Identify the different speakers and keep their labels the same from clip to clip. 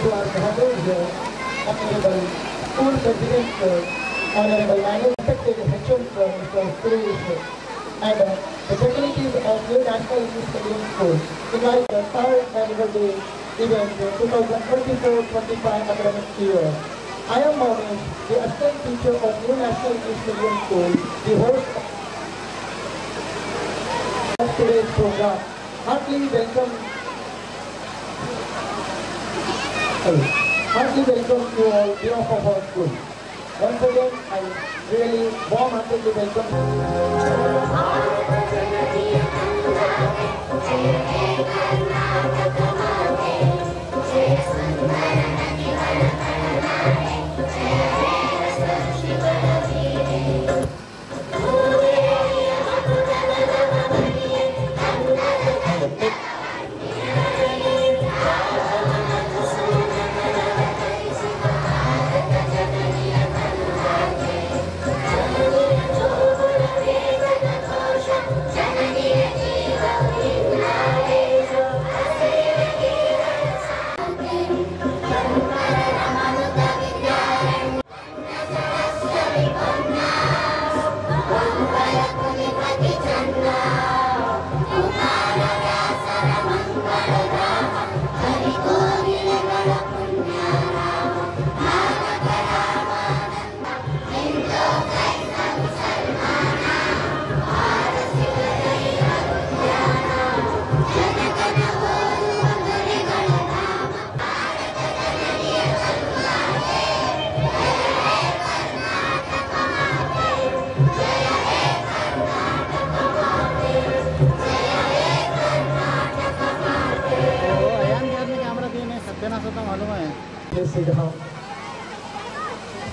Speaker 1: to our gathered here, Honorable School President Sir, Honorable Respected HM Sir, Mr. Suresh, and the faculties of New National English Medium School invite the third annual day event 2024-25 academic year. I am Monish, the assistant teacher of New National English Medium School, the host of today's program. Heartily welcome you all on behalf of our school. Once again, I really warm-heartedly welcome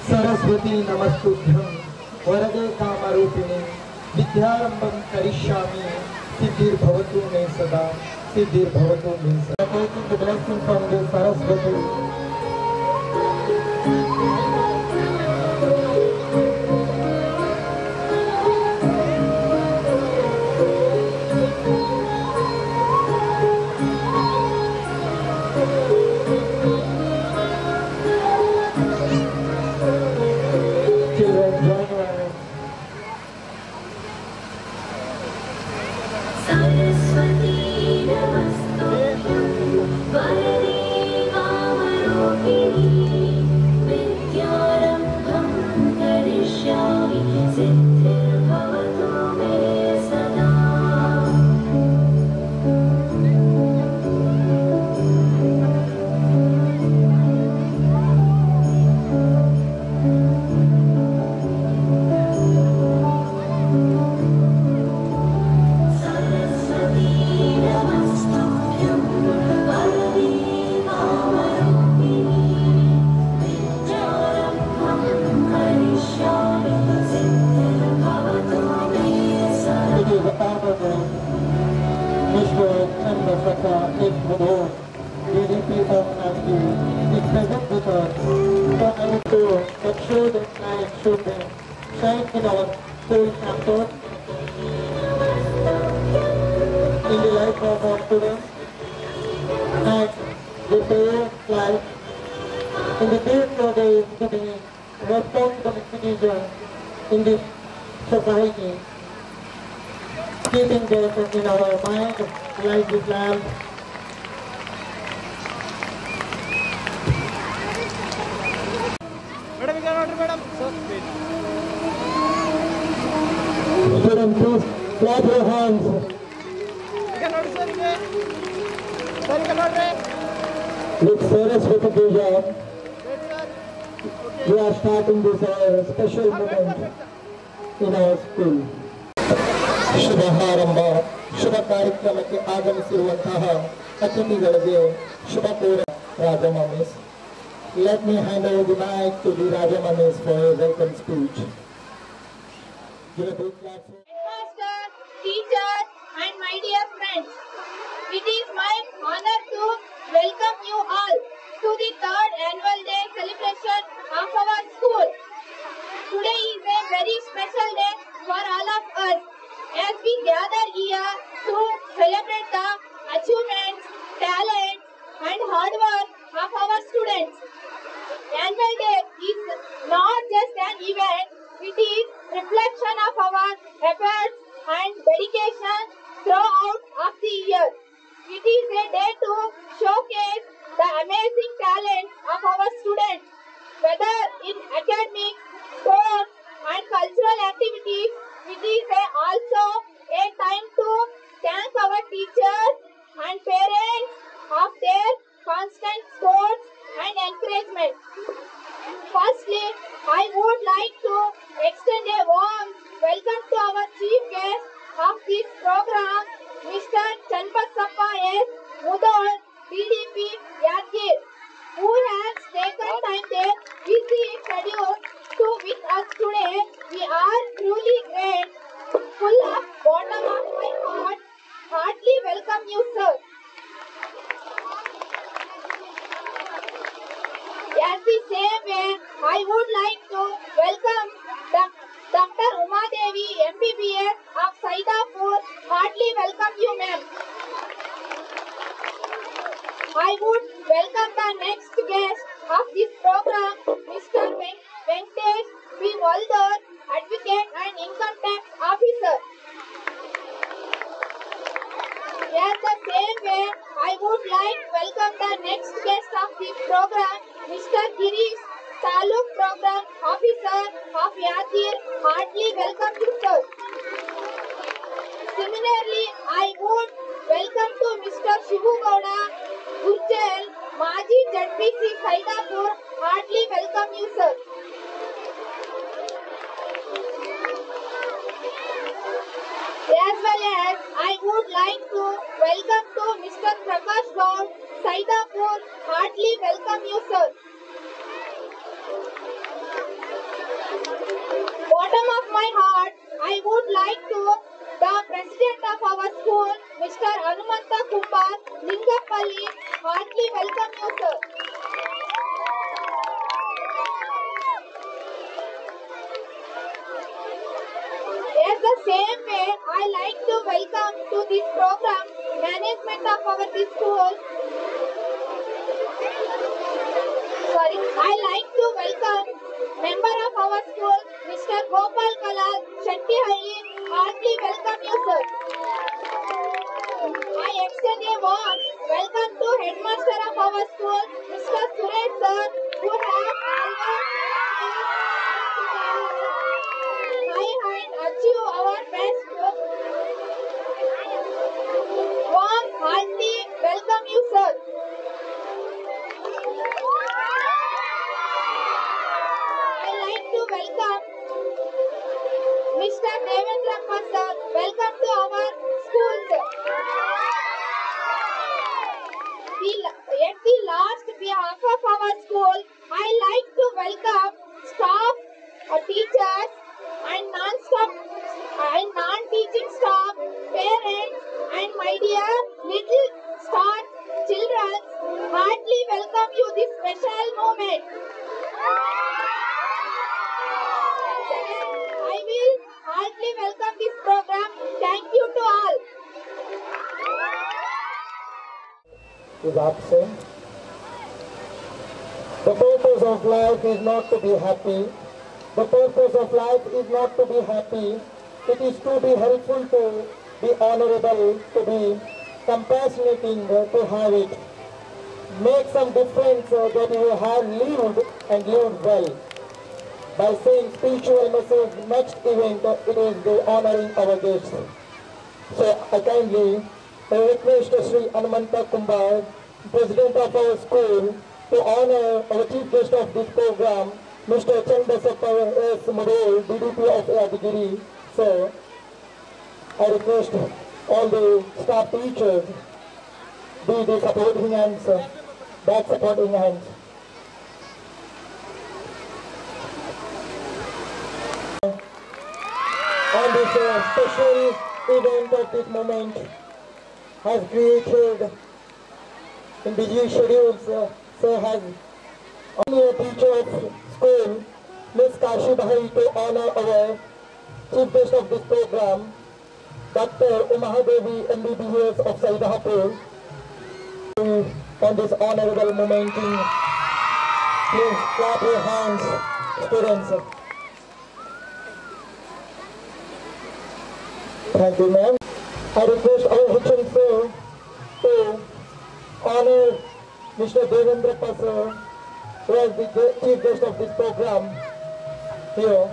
Speaker 1: Saraswati नमस्तुभ्यं वरदे कामरूपिणे विद्यारंभं करिष्यामि सिद्धिर्भवतु मे सदा सिद्धिर्भवतु मे सदा. Taking the blessing from the Saraswati. In the life of our students, and they behave like in the days of the to be responsible citizens in this society, keeping them in our mind like Islam. Students, please clap your hands. With Saraswati Puja, we are starting this special moment in our school. ಶುಭಾರಂಭ ಶುಭ ಕಾರ್ಯಕ್ರಮಕ್ಕೆ ಆಗಮಿಸಿರುವಂತಹ ಅತಿಥಿಗಳಿಗೆ ಶುಭ ಕೋರ Rajamma miss. Let me hand over the mic to the Rajama Miss for a welcome speech. Give a big clap for
Speaker 2: Headmaster, teachers, and my dear friends. It is my honor to welcome you all to the third annual day celebration of our school. Today is a very special day for all of us as we gather here to celebrate the achievements, talents, and hard work of our students. Annual Day is not just an event, it is reflection of our efforts and dedication throughout of the year. It is a day to showcase the amazing talent of our students, whether in academics, sports and cultural activities. It is also a time to thank our teachers and parents of their constant support and encouragement. Firstly, I would like to extend a warm welcome to our chief guest of this program, Mr. Chanpasappa S. Mudol, DDP Yadgir, who has taken time their busy schedule to with us today. We are truly grateful of bottom of my heart. Heartily welcome you, sir. As the same way, I would like to welcome Dr. Uma Devi, MBBS of Saidapur. Heartily welcome you, ma'am. I would welcome the next guest of this program, Mr. Venkatesh B. Valdor, Advocate and Income Tax Officer. As the same way, I would like to welcome the next guest of this program, Mr. Girish Taluk, Program Officer of Yadgir. Heartily welcome you, sir. Similarly, I would welcome to Mr. Shivu Gowda Gurjel, Maji ZPC Saidapur. Heartily welcome you, sir. As well as I would like to welcome to Mr. Prakash Gaur, Saidapur. Heartily welcome you, sir. Bottom of my heart, I would like to the President of our school, Mr. Anumanta Kumbar, Lingapalli. Heartily welcome you, sir. As the same way, I like to welcome to this program management of our this school. I like to welcome member of our school, Mr. Gopal Kalal Shettihalli. Heartily welcome you, sir. I extend a warm welcome to headmaster of our school, Mr. Suresh sir, who has achieve our best. Warm, hearty welcome you, sir. I like to welcome Mr. Devendrappa sir. Welcome to our school, sir. At the last behalf of our school, I like to welcome staff, teachers, and non-teaching staff, parents, and my dear little star children. Heartily welcome you this special moment. I will heartily welcome this program. Thank you to all.
Speaker 1: Is absent. The purpose of life is not to be happy. The purpose of life is not to be happy. It is to be helpful, to be honorable, to be compassionating, to have it. Make some difference that you have lived and lived well. By saying spiritual message, next event, it is the honoring our guests. So I kindly request Sri Anumanta Kumbar, President of our school, to honor our chief guest of this program, Mr. Chanpasappa S. Mudol, DDP of Yadgiri. So I request all the staff teachers be the supporting hands, back supporting hands. On this special event of this moment has created in busy schedules, so has only a teacher of school, Ms. Kashi Bhai, to honor our chief guest of this program, Dr. Uma Devi, MBBS of Saidapur. on this honorable moment. Please clap your hands, students. Thank you, ma'am. I request our HM sir to honor Mr. Devendrappa sir, who is the chief guest of this program here.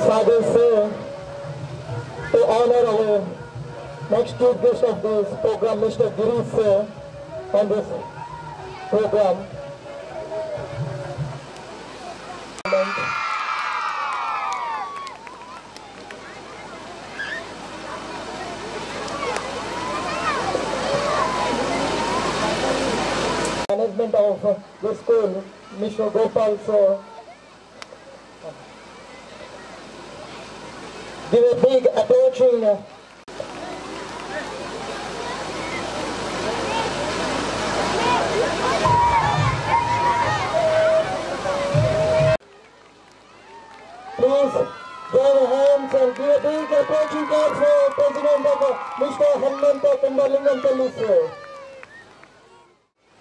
Speaker 1: Father sir, to honor our next chief guest of this program, Mr. Girish sir, on this program. Management of the school, Mr. Gopal sir, give a big approaching. Please join your hands and give a big approaching card for President of Mr. Hannanta Kumbalingam sir.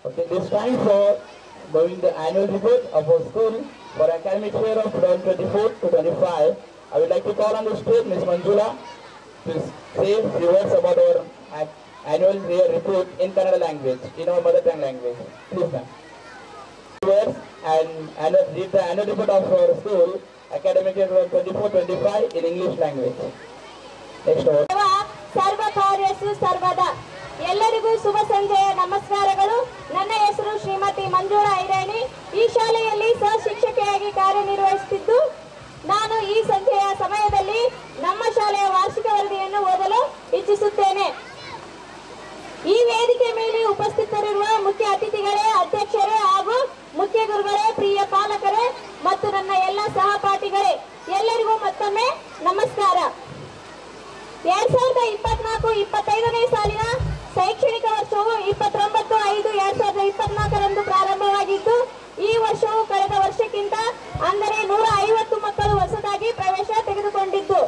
Speaker 3: Okay, this time for going the annual report of our school for academic year of 2024 to 25. I would like to call on the stage Ms. Manjula to say a few words about our annual year report in Kannada language, in our mother tongue language. Please, ma'am. Words and read the annual report of our school academic year 24-25 in English language. Next word.
Speaker 2: ಸರ್ವ ಕಾರ್ಯಸು ಸರ್ವದ ಎಲ್ಲರಿಗೂ ಶುಭ ಸಂಜೆಯ ನಮಸ್ಕಾರಗಳು. ನನ್ನ ಹೆಸರು ಶ್ರೀಮತಿ ಮಂಜುಳಾ ಐರಾಣಿ. ಈ ಶಾಲೆಯಲ್ಲಿ ಸಹ ಶಿಕ್ಷಕಿಯಾಗಿ ಕಾರ್ಯನಿರ್ವಹಿಸುತ್ತಿದ್ದು ನಾನು ಈ ಸಂಜೆಯ ಸಮಯದಲ್ಲಿ ನಮ್ಮ ಶಾಲೆಯ ವಾರ್ಷಿಕ ವರದಿಯನ್ನು ಓದಲು ಇಚ್ಛಿಸುತ್ತೇನೆ. ಈ ವೇದಿಕೆ ಮೇಲೆ ಉಪಸ್ಥಿತರಿರುವ ಮುಖ್ಯ ಅತಿಥಿಗಳೇ, ಅಧ್ಯಕ್ಷರೇ ಹಾಗೂ ಮುಖ್ಯ ಗುರುಗಳೇ, ಪ್ರಿಯ ಪಾಲಕರೇ ಮತ್ತು ನನ್ನ ಎಲ್ಲ ಸಹಪಾಠಿಗಳೇ, ಎಲ್ಲರಿಗೂ ಮತ್ತೊಮ್ಮೆ ನಮಸ್ಕಾರ. 2024-25ನೇ ಸಾಲಿನ ಶೈಕ್ಷಣಿಕ ವರ್ಷವು 29/5/2024 ಪ್ರಾರಂಭವಾಗಿದ್ದು ಈ ವರ್ಷವು ಕಳೆದ ವರ್ಷಕ್ಕಿಂತ ಅಂದರೆ 150 ಮಕ್ಕಳು ಹೊಸದಾಗಿ ಪ್ರವೇಶ ತೆಗೆದುಕೊಂಡಿದ್ದು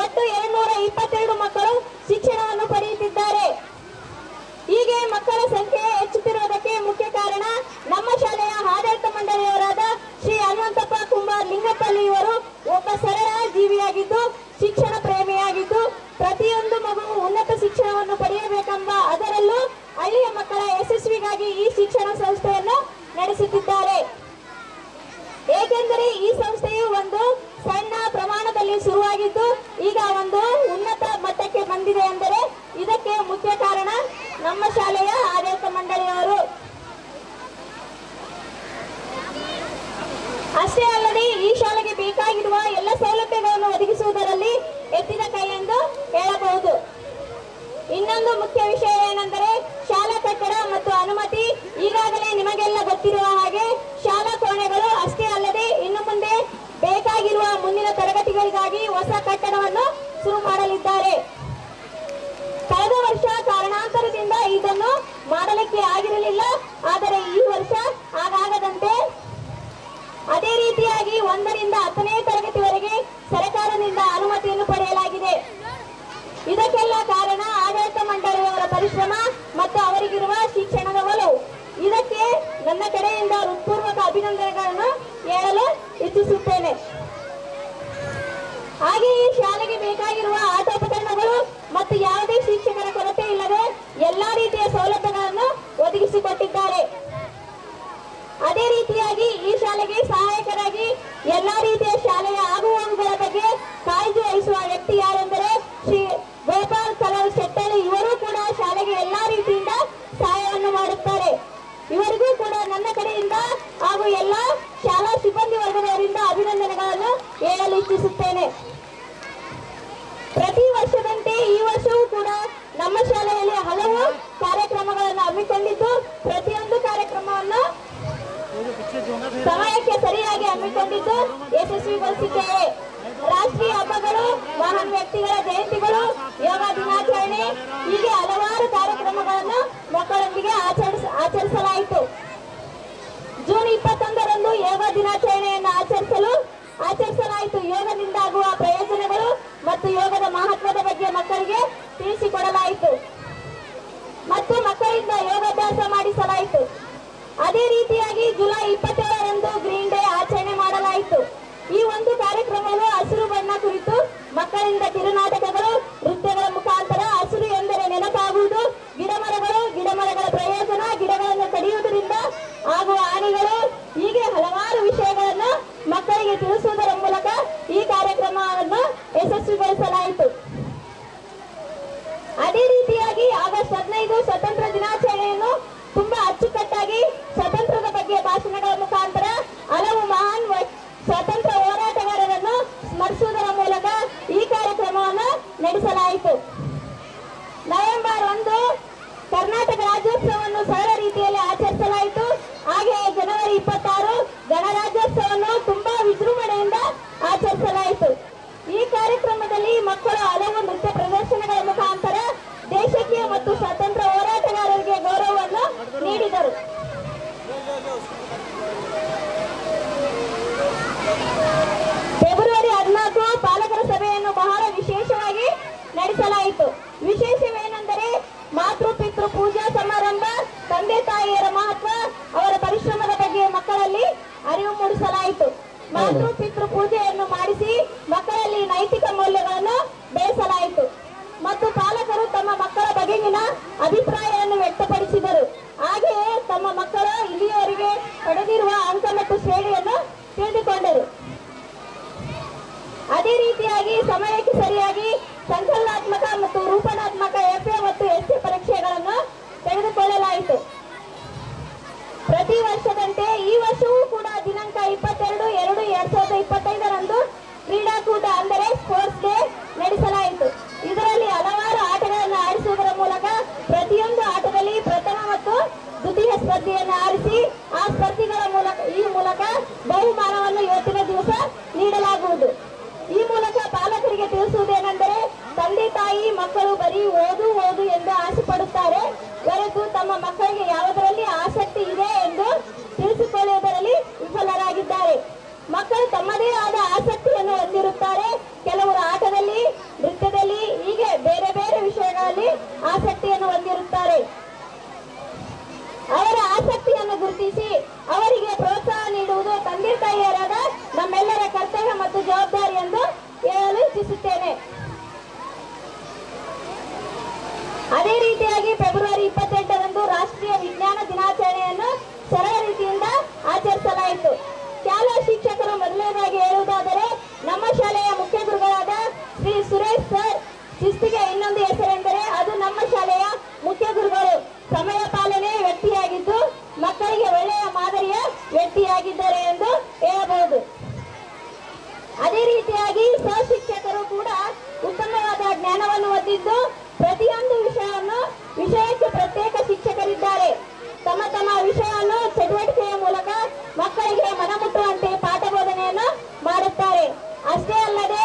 Speaker 2: ಒಟ್ಟು 222 ಮಕ್ಕಳು ಶಿಕ್ಷಣವನ್ನು ಪಡೆಯುತ್ತಿದ್ದಾರೆ. ಹೀಗೆ ಮಕ್ಕಳ ಸಂಖ್ಯೆ ಹೆಚ್ಚುತ್ತಿರುವುದಕ್ಕೆ ಮುಖ್ಯ ಕಾರಣ ನಮ್ಮ ಶಾಲೆಯ ಆಡಳಿತ ಮಂಡಳಿಯವರಾದ ಶ್ರೀ ಹನುಮಂತಪ್ಪ ಕುಂಬಾರ್ ಲಿಂಗಪಲ್ಲಿ ಇವರು ಒಬ್ಬ ಸರಳ ಜೀವಿಯಾಗಿದ್ದು ಶಿಕ್ಷಣ ಪ್ರೇಮಿಯಾಗಿದ್ದು ಪ್ರತಿಯೊಂದು ಮಗುವು ಉನ್ನತ ಶಿಕ್ಷಣವನ್ನು ಪಡೆಯಬೇಕೆಂಬ ಅದರಲ್ಲೂ ಹಳ್ಳಿಯ ಮಕ್ಕಳ ಯಶಸ್ವಿಗಾಗಿ ಈ ಶಿಕ್ಷಣ ಸಂಸ್ಥೆಯನ್ನು ನಡೆಸುತ್ತಿದ್ದಾರೆ. ಏಕೆಂದರೆ ಈ ಸಂಸ್ಥೆಯು ಒಂದು ಸಣ್ಣ ಪ್ರಮಾಣದಲ್ಲಿ ಶುರುವಾಗಿದ್ದು ಈಗ ಒಂದು ಉನ್ನತ ಮಟ್ಟಕ್ಕೆ ಬಂದಿದೆ ಎಂದರೆ ಇದಕ್ಕೆ ಮುಖ್ಯ ಕಾರಣ ನಮ್ಮ ಶಾಲೆಯ ಆಡಳಿತ ಮಂಡಳಿಯವರು. ಅಷ್ಟೇ ಅಲ್ಲದೆ ಈ ಶಾಲೆಗೆ ಬೇಕಾಗಿರುವ ಎಲ್ಲ ಸೌಲಭ್ಯಗಳನ್ನು ಒದಗಿಸುವುದರಲ್ಲಿ ಎತ್ತಿದ ಕೈ ಎಂದು ಹೇಳಬಹುದು. ಇನ್ನೊಂದು ಮುಖ್ಯ ವಿಷಯ ಏನೆಂದರೆ ಶಾಲಾ ಕಟ್ಟಡ ಮತ್ತು ಅನುಮತಿ. ಈಗಾಗಲೇ ನಿಮಗೆಲ್ಲ ಗೊತ್ತಿರುವ ಹಾಗೆ ಶಾಲಾ ಕೋಣೆಗಳು ಅಷ್ಟೇ ಅಲ್ಲದೆ ಇನ್ನು ಮುಂದೆ ಬೇಕಾಗಿರುವ ಮುಂದಿನ ತರಗತಿಗಳಿಗಾಗಿ ಹೊಸ ಕಟ್ಟಡವನ್ನು ಶುರು ಮಾಡಲಿದ್ದಾರೆ. ಕಳೆದ ವರ್ಷ ಕಾರಣಾಂತರದಿಂದ ಇದನ್ನು ಮಾಡಲಿಕ್ಕೆ ಆಗಿರಲಿಲ್ಲ. ಆದರೆ ಈ ವರ್ಷ ಹಾಗಾಗದಂತೆ ಅದೇ ರೀತಿಯಾಗಿ 1ರಿಂದ 10ನೇ ತರಗತಿವರೆಗೆ ಸರ್ಕಾರದಿಂದ ಅನುಮತಿಯನ್ನು ಪಡೆಯಲಾಗಿದೆ. ಇದಕ್ಕೆಲ್ಲ ಕಾರಣ ಆಡಳಿತ ಮಂಡಳಿಯವರ ಪರಿಶ್ರಮ ಮತ್ತು ಅವರಿಗಿರುವ ಶಿಕ್ಷಣದ ಒಲವು. ಇದಕ್ಕೆ ನನ್ನ ಕಡೆಯಿಂದ ಹೃತ್ಪೂರ್ವಕ ಅಭಿನಂದನೆಗಳನ್ನು ಹೇಳಲು ಇಚ್ಛಿಸುತ್ತೇನೆ. ಹಾಗೆ ಈ ಶಾಲೆಗೆ ಬೇಕಾಗಿರುವ ಆಟೋಪಕರಣಗಳು ಮತ್ತು ಯಾವುದೇ ಶಿಕ್ಷಕರ ಕೊರತೆ ಇಲ್ಲದೆ ಎಲ್ಲಾ ರೀತಿಯ ಸೌಲಭ್ಯಗಳನ್ನು ಒದಗಿಸಿಕೊಟ್ಟಿದ್ದಾರೆ. ಅದೇ ರೀತಿಯಾಗಿ ಈ ಶಾಲೆಗೆ ಸಹಾಯಕರಾಗಿ ಎಲ್ಲಾ ರೀತಿಯ ಶಾಲೆಯ ಆಗುಹೋಗುಗಳ ಬಗ್ಗೆ ಕಾಳಜಿ ವಹಿಸುವ ವ್ಯಕ್ತಿ ಯಾರೆಂದರೆ ಶ್ರೀ ಗೋಪಾಲ್ ಕಲರ್ ಶೆಟ್ಟಳ್ಳಿ. ಇವರು ಕೂಡ ಶಾಲೆಗೆ ಎಲ್ಲಾ ರೀತಿಯಿಂದ ಸಹಾಯವನ್ನು ಮಾಡುತ್ತಾರೆ. ಇವರಿಗೂ ಕೂಡ ನನ್ನ ಕಡೆಯಿಂದ ಹಾಗೂ ಎಲ್ಲ ಶಾಲಾ ಸಿಬ್ಬಂದಿ ವರ್ಗದವರಿಂದ ಅಭಿನಂದನೆಗಳನ್ನು ಹೇಳಲು ಇಚ್ಛಿಸುತ್ತೇನೆ. ಪ್ರತಿ ವರ್ಷದಂತೆ ಈ ವರ್ಷವೂ ಕೂಡ ನಮ್ಮ ಶಾಲೆಯಲ್ಲಿ ಹಲವು ಕಾರ್ಯಕ್ರಮಗಳನ್ನು ಹಮ್ಮಿಕೊಂಡಿದ್ದು ಪ್ರತಿಯೊಂದು ಕಾರ್ಯಕ್ರಮವನ್ನು ಸಮಯಕ್ಕೆ ಸರಿಯಾಗಿ ಹಮ್ಮಿಕೊಂಡಿದ್ದು ಯಶಸ್ವಿಗೊಳಿಸಿದ್ದೇವೆ. ರಾಷ್ಟ್ರೀಯ ಹಬ್ಬಗಳು, ಮಹಾನ್ ವ್ಯಕ್ತಿಗಳ ಜಯಂತಿಗಳು, ಯೋಗ ದಿನಾಚರಣೆ ಹೀಗೆ ಹಲವಾರು ಕಾರ್ಯಕ್ರಮಗಳನ್ನು ಮಕ್ಕಳೊಂದಿಗೆ ಆಚರಿಸಲಾಯಿತು.
Speaker 4: ಜೂನ್ 21ರಂದು ಯೋಗ ದಿನಾಚರಣೆಯನ್ನು ಆಚರಿಸಲಾಯಿತು. ಯೋಗದಿಂದ ಆಗುವ ಪ್ರಯೋಜನಗಳು ಮತ್ತು ಯೋಗದ ಮಹತ್ವದ ಬಗ್ಗೆ ಮಕ್ಕಳಿಗೆ ತಿಳಿಸಿಕೊಡಲಾಯಿತು ಮತ್ತು ಮಕ್ಕಳಿಂದ ಯೋಗಾಭ್ಯಾಸ ಮಾಡಿಸಲಾಯಿತು. ಅದೇ ರೀತಿಯಾಗಿ ಜುಲೈ 27ರಂದು ಗ್ರೀನ್ ಡೇ ಆಚರಣೆ ಮಾಡಲಾಯಿತು. ಈ ಒಂದು ಕಾರ್ಯಕ್ರಮವು ಹಸಿರು ಬಣ್ಣ ಕುರಿತು ಮಕ್ಕಳಿಂದ ಕಿರುನಾಟಕಗಳು, ನೃತ್ಯಗಳ ಮುಖಾಂತರ ಹಸಿರು ಎಂದರೆ ನೆನಪಾಗುವುದು, ಗಿಡಮರಗಳ ಪ್ರಯೋಜನ, ಗಿಡಗಳನ್ನು ಕಡಿಯುವುದರಿಂದ ಆಗುವ ಹಾನಿಗಳು, ಹೀಗೆ ಹಲವಾರು ವಿಷಯಗಳನ್ನು ಮಕ್ಕಳಿಗೆ ತಿಳಿಸುವುದರ ಮೂಲಕ ಈ ಕಾರ್ಯಕ್ರಮವನ್ನು ಯಶಸ್ವಿಗೊಳಿಸಲಾಯಿತು. ಅದೇ ರೀತಿಯಾಗಿ ಆಗಸ್ಟ್ 15 ಸ್ವತಂತ್ರ ದಿನಾಚರಣೆಯನ್ನು ತುಂಬಾ ಅಚ್ಚುಕಟ್ಟಾಗಿ ಸ್ವತಂತ್ರದ ಬಗ್ಗೆ ಭಾಷಣಗಳ ಮುಖಾಂತರ ಹಲವು ಮಹಾನ್ ಸ್ವಾತಂತ್ರ್ಯ ಹೋರಾಟಗಾರರನ್ನು ಸ್ಮರಿಸುವುದರ ಮೂಲಕ ಈ ಕಾರ್ಯಕ್ರಮವನ್ನು ನಡೆಸಲಾಯಿತು. ನವೆಂಬರ್ 1 ಕರ್ನಾಟಕ ರಾಜ್ಯೋತ್ಸವವನ್ನು ಸರಳ ರೀತಿಯಲ್ಲಿ ಆಚರಿಸಲಾಯಿತು. ಹಾಗೆಯೇ ಜನವರಿ 26 ಗಣರಾಜ್ಯೋತ್ಸವವನ್ನು ತುಂಬಾ ವಿಜೃಂಭಣೆಯಿಂದ ಆಚರಿಸಲಾಯಿತು. ಈ ಕಾರ್ಯಕ್ರಮದಲ್ಲಿ ಮಕ್ಕಳು ಹಲವು ನೃತ್ಯ ಪ್ರದರ್ಶನಗಳ ಮುಖಾಂತರ ದೇಶಕ್ಕೆ ಮತ್ತು ಸ್ವಾತಂತ್ರ್ಯ ಹೋರಾಟಗಾರರಿಗೆ ಗೌರವವನ್ನು ನೀಡಿದರು. ಫೆಬ್ರವರಿ 14 ಪಾಲಕರ ಸಭೆಯನ್ನು ಬಹಳ ವಿಶೇಷವಾಗಿ ನಡೆಸಲಾಯಿತು. ವಿಶೇಷವೇನೆಂದರೆ ಮಾತೃ ಪಿತೃ ಪೂಜಾ ಸಮಾರಂಭ, ತಂದೆ ತಾಯಿಯರ ಮಹತ್ವ, ಅವರ ಪರಿಶ್ರಮದ ಬಗ್ಗೆ ಮಕ್ಕಳಲ್ಲಿ ಅರಿವು ಮೂಡಿಸಲಾಯಿತು. ಮಾತೃ ಪಿತೃ ಪೂಜೆಯನ್ನು ಮಾಡಿಸಿ ಮಕ್ಕಳಲ್ಲಿ ನೈತಿಕ ಮೌಲ್ಯಗಳನ್ನು ಬೆಳೆಸಲಾಯಿತು ಮತ್ತು ಪಾಲಕರು ತಮ್ಮ ಮಕ್ಕಳ ಬಗೆಗಿನ ಅಭಿಪ್ರಾಯವನ್ನು ವ್ಯಕ್ತಪಡಿಸಿದರು. ಹಾಗೆಯೇ ತಮ್ಮ ಮಕ್ಕಳು ಇಲ್ಲಿಯವರೆಗೆ ಪಡೆದಿರುವ ಅಂಕ ಮತ್ತು ಶ್ರೇಣಿಯನ್ನು ತಿಳಿದುಕೊಂಡರು. ಅದೇ ರೀತಿಯಾಗಿ ಸಮಯಕ್ಕೆ ಸರಿಯಾಗಿ ಸಂಕಲನಾತ್ಮಕ ಮತ್ತು ರೂಪನಾತ್ಮಕ ಎಫ್ಎ ಮತ್ತು ಎಸ್ಎ ಪರೀಕ್ಷೆಗಳನ್ನು ತೆಗೆದುಕೊಳ್ಳಲಾಯಿತು. ಪ್ರತಿ ವರ್ಷದಂತೆ ಈ ವರ್ಷವೂ ಕೂಡ ದಿನಾಂಕ 22/2/2025ರಂದು ಕ್ರೀಡಾಕೂಟ ಅಂದರೆ ಸ್ಪೋರ್ಟ್ಸ್ ಡೇ ನಡೆಸಲಾಯಿತು. ಇದರಲ್ಲಿ ಹಲವಾರು ಆಟಗಳನ್ನು ಆಡಿಸುವುದರ ಮೂಲಕ ಪ್ರತಿಯೊಂದು ಆಟದಲ್ಲಿ ಪ್ರಥಮ ಮತ್ತು ದ್ವಿತೀಯ ಸ್ಪರ್ಧೆಯನ್ನು ಆರಿಸಿ ಆ ಸ್ಪರ್ಧಿಗಳ ಮೂಲಕ ಬಹುಮಾನವನ್ನು ಇವತ್ತಿನ ದಿವಸ ನೀಡಲಾಗುವುದು. ಈ ಮೂಲಕ ಪಾಲಕರಿಗೆ ತಿಳಿಸುವುದೇನೆಂದರೆ ತಂದೆ ತಾಯಿ ಮಕ್ಕಳು ಬರೀ ಓದು ಎಂದು ಆಸೆ ಪಡುತ್ತಾರೆ ಹೊರತು ತಮ್ಮ ಮಕ್ಕಳಿಗೆ ಯಾವುದರಲ್ಲಿ ಆಸಕ್ತಿ ಇದೆ ಎಂದು ತಿಳಿಸಿಕೊಳ್ಳುವುದರಲ್ಲಿ ವಿಫಲರಾಗಿದ್ದಾರೆ. ಮಕ್ಕಳು ತಮ್ಮದೇ ಆದ ಆಸಕ್ತಿಯನ್ನು ಹೊಂದಿರುತ್ತಾರೆ. ಕೆಲವರು ಆಟದಲ್ಲಿ, ನೃತ್ಯದಲ್ಲಿ, ಹೀಗೆ ಬೇರೆ ಬೇರೆ ವಿಷಯಗಳಲ್ಲಿ ಆಸಕ್ತಿಯನ್ನು ಹೊಂದಿರುತ್ತಾರೆ. ಅವರ ಆಸಕ್ತಿಯನ್ನು ಗುರುತಿಸಿ ಅವರಿಗೆ ಪ್ರೋತ್ಸಾಹ ನೀಡುವುದು ತಂದೆ ತಾಯಿಯರಾದ ನಮ್ಮೆಲ್ಲರ ಕರ್ತವ್ಯ ಮತ್ತು ಜವಾಬ್ದಾರಿ ಎಂದು ಹೇಳಲು ಇಚ್ಛಿಸುತ್ತೇನೆ. ಅದೇ ರೀತಿಯಾಗಿ ಫೆಬ್ರವರಿ 28ರಂದು ರಾಷ್ಟ್ರೀಯ ವಿಜ್ಞಾನ ದಿನಾಚರಣೆಯನ್ನು ಸರಳ ರೀತಿಯಿಂದ ಆಚರಿಸಲಾಯಿತು. ಶಾಲಾ ಶಿಕ್ಷಕರು ಮೊದಲನೇದಾಗಿ ಹೇಳುವುದಾದರೆ ನಮ್ಮ ಶಾಲೆಯ ಮುಖ್ಯ ಗುರುಗಳಾದ ಶ್ರೀ ಸುರೇಶ್ ಸರ್ ಶಿಸ್ತಿಗೆ ಇನ್ನೊಂದು ಹೆಸರೆಂದರೆ ಅದು ನಮ್ಮ ಶಾಲೆಯ ಮುಖ್ಯ ಗುರುಗಳು. ಸಮಯ ಪಾಲನೆ ವ್ಯಕ್ತಿಯಾಗಿದ್ದು ಮಕ್ಕಳಿಗೆ ಒಳ್ಳೆಯ ಮಾದರಿಯ ವ್ಯಕ್ತಿಯಾಗಿದ್ದಾರೆ ಎಂದು ಹೇಳಬಹುದು. ಅದೇ ರೀತಿಯಾಗಿ ಸಹಶಿಕ್ಷಕರು ಕೂಡ ಉತ್ತಮವಾದ ಜ್ಞಾನವನ್ನು ಹೊಂದಿದ್ದು ಪ್ರತಿಯೊಂದು ವಿಷಯಕ್ಕೆ ಪ್ರತ್ಯೇಕ ಶಿಕ್ಷಕರಿದ್ದಾರೆ. ತಮ್ಮ ತಮ್ಮ ವಿಷಯವನ್ನು ಚಟುವಟಿಕೆಯ ಮೂಲಕ ಮಕ್ಕಳಿಗೆ ಮನಮುಟ್ಟುವಂತೆ ಪಾಠ ಬೋಧನೆಯನ್ನು ಮಾಡುತ್ತಾರೆ. ಅಷ್ಟೇ ಅಲ್ಲದೆ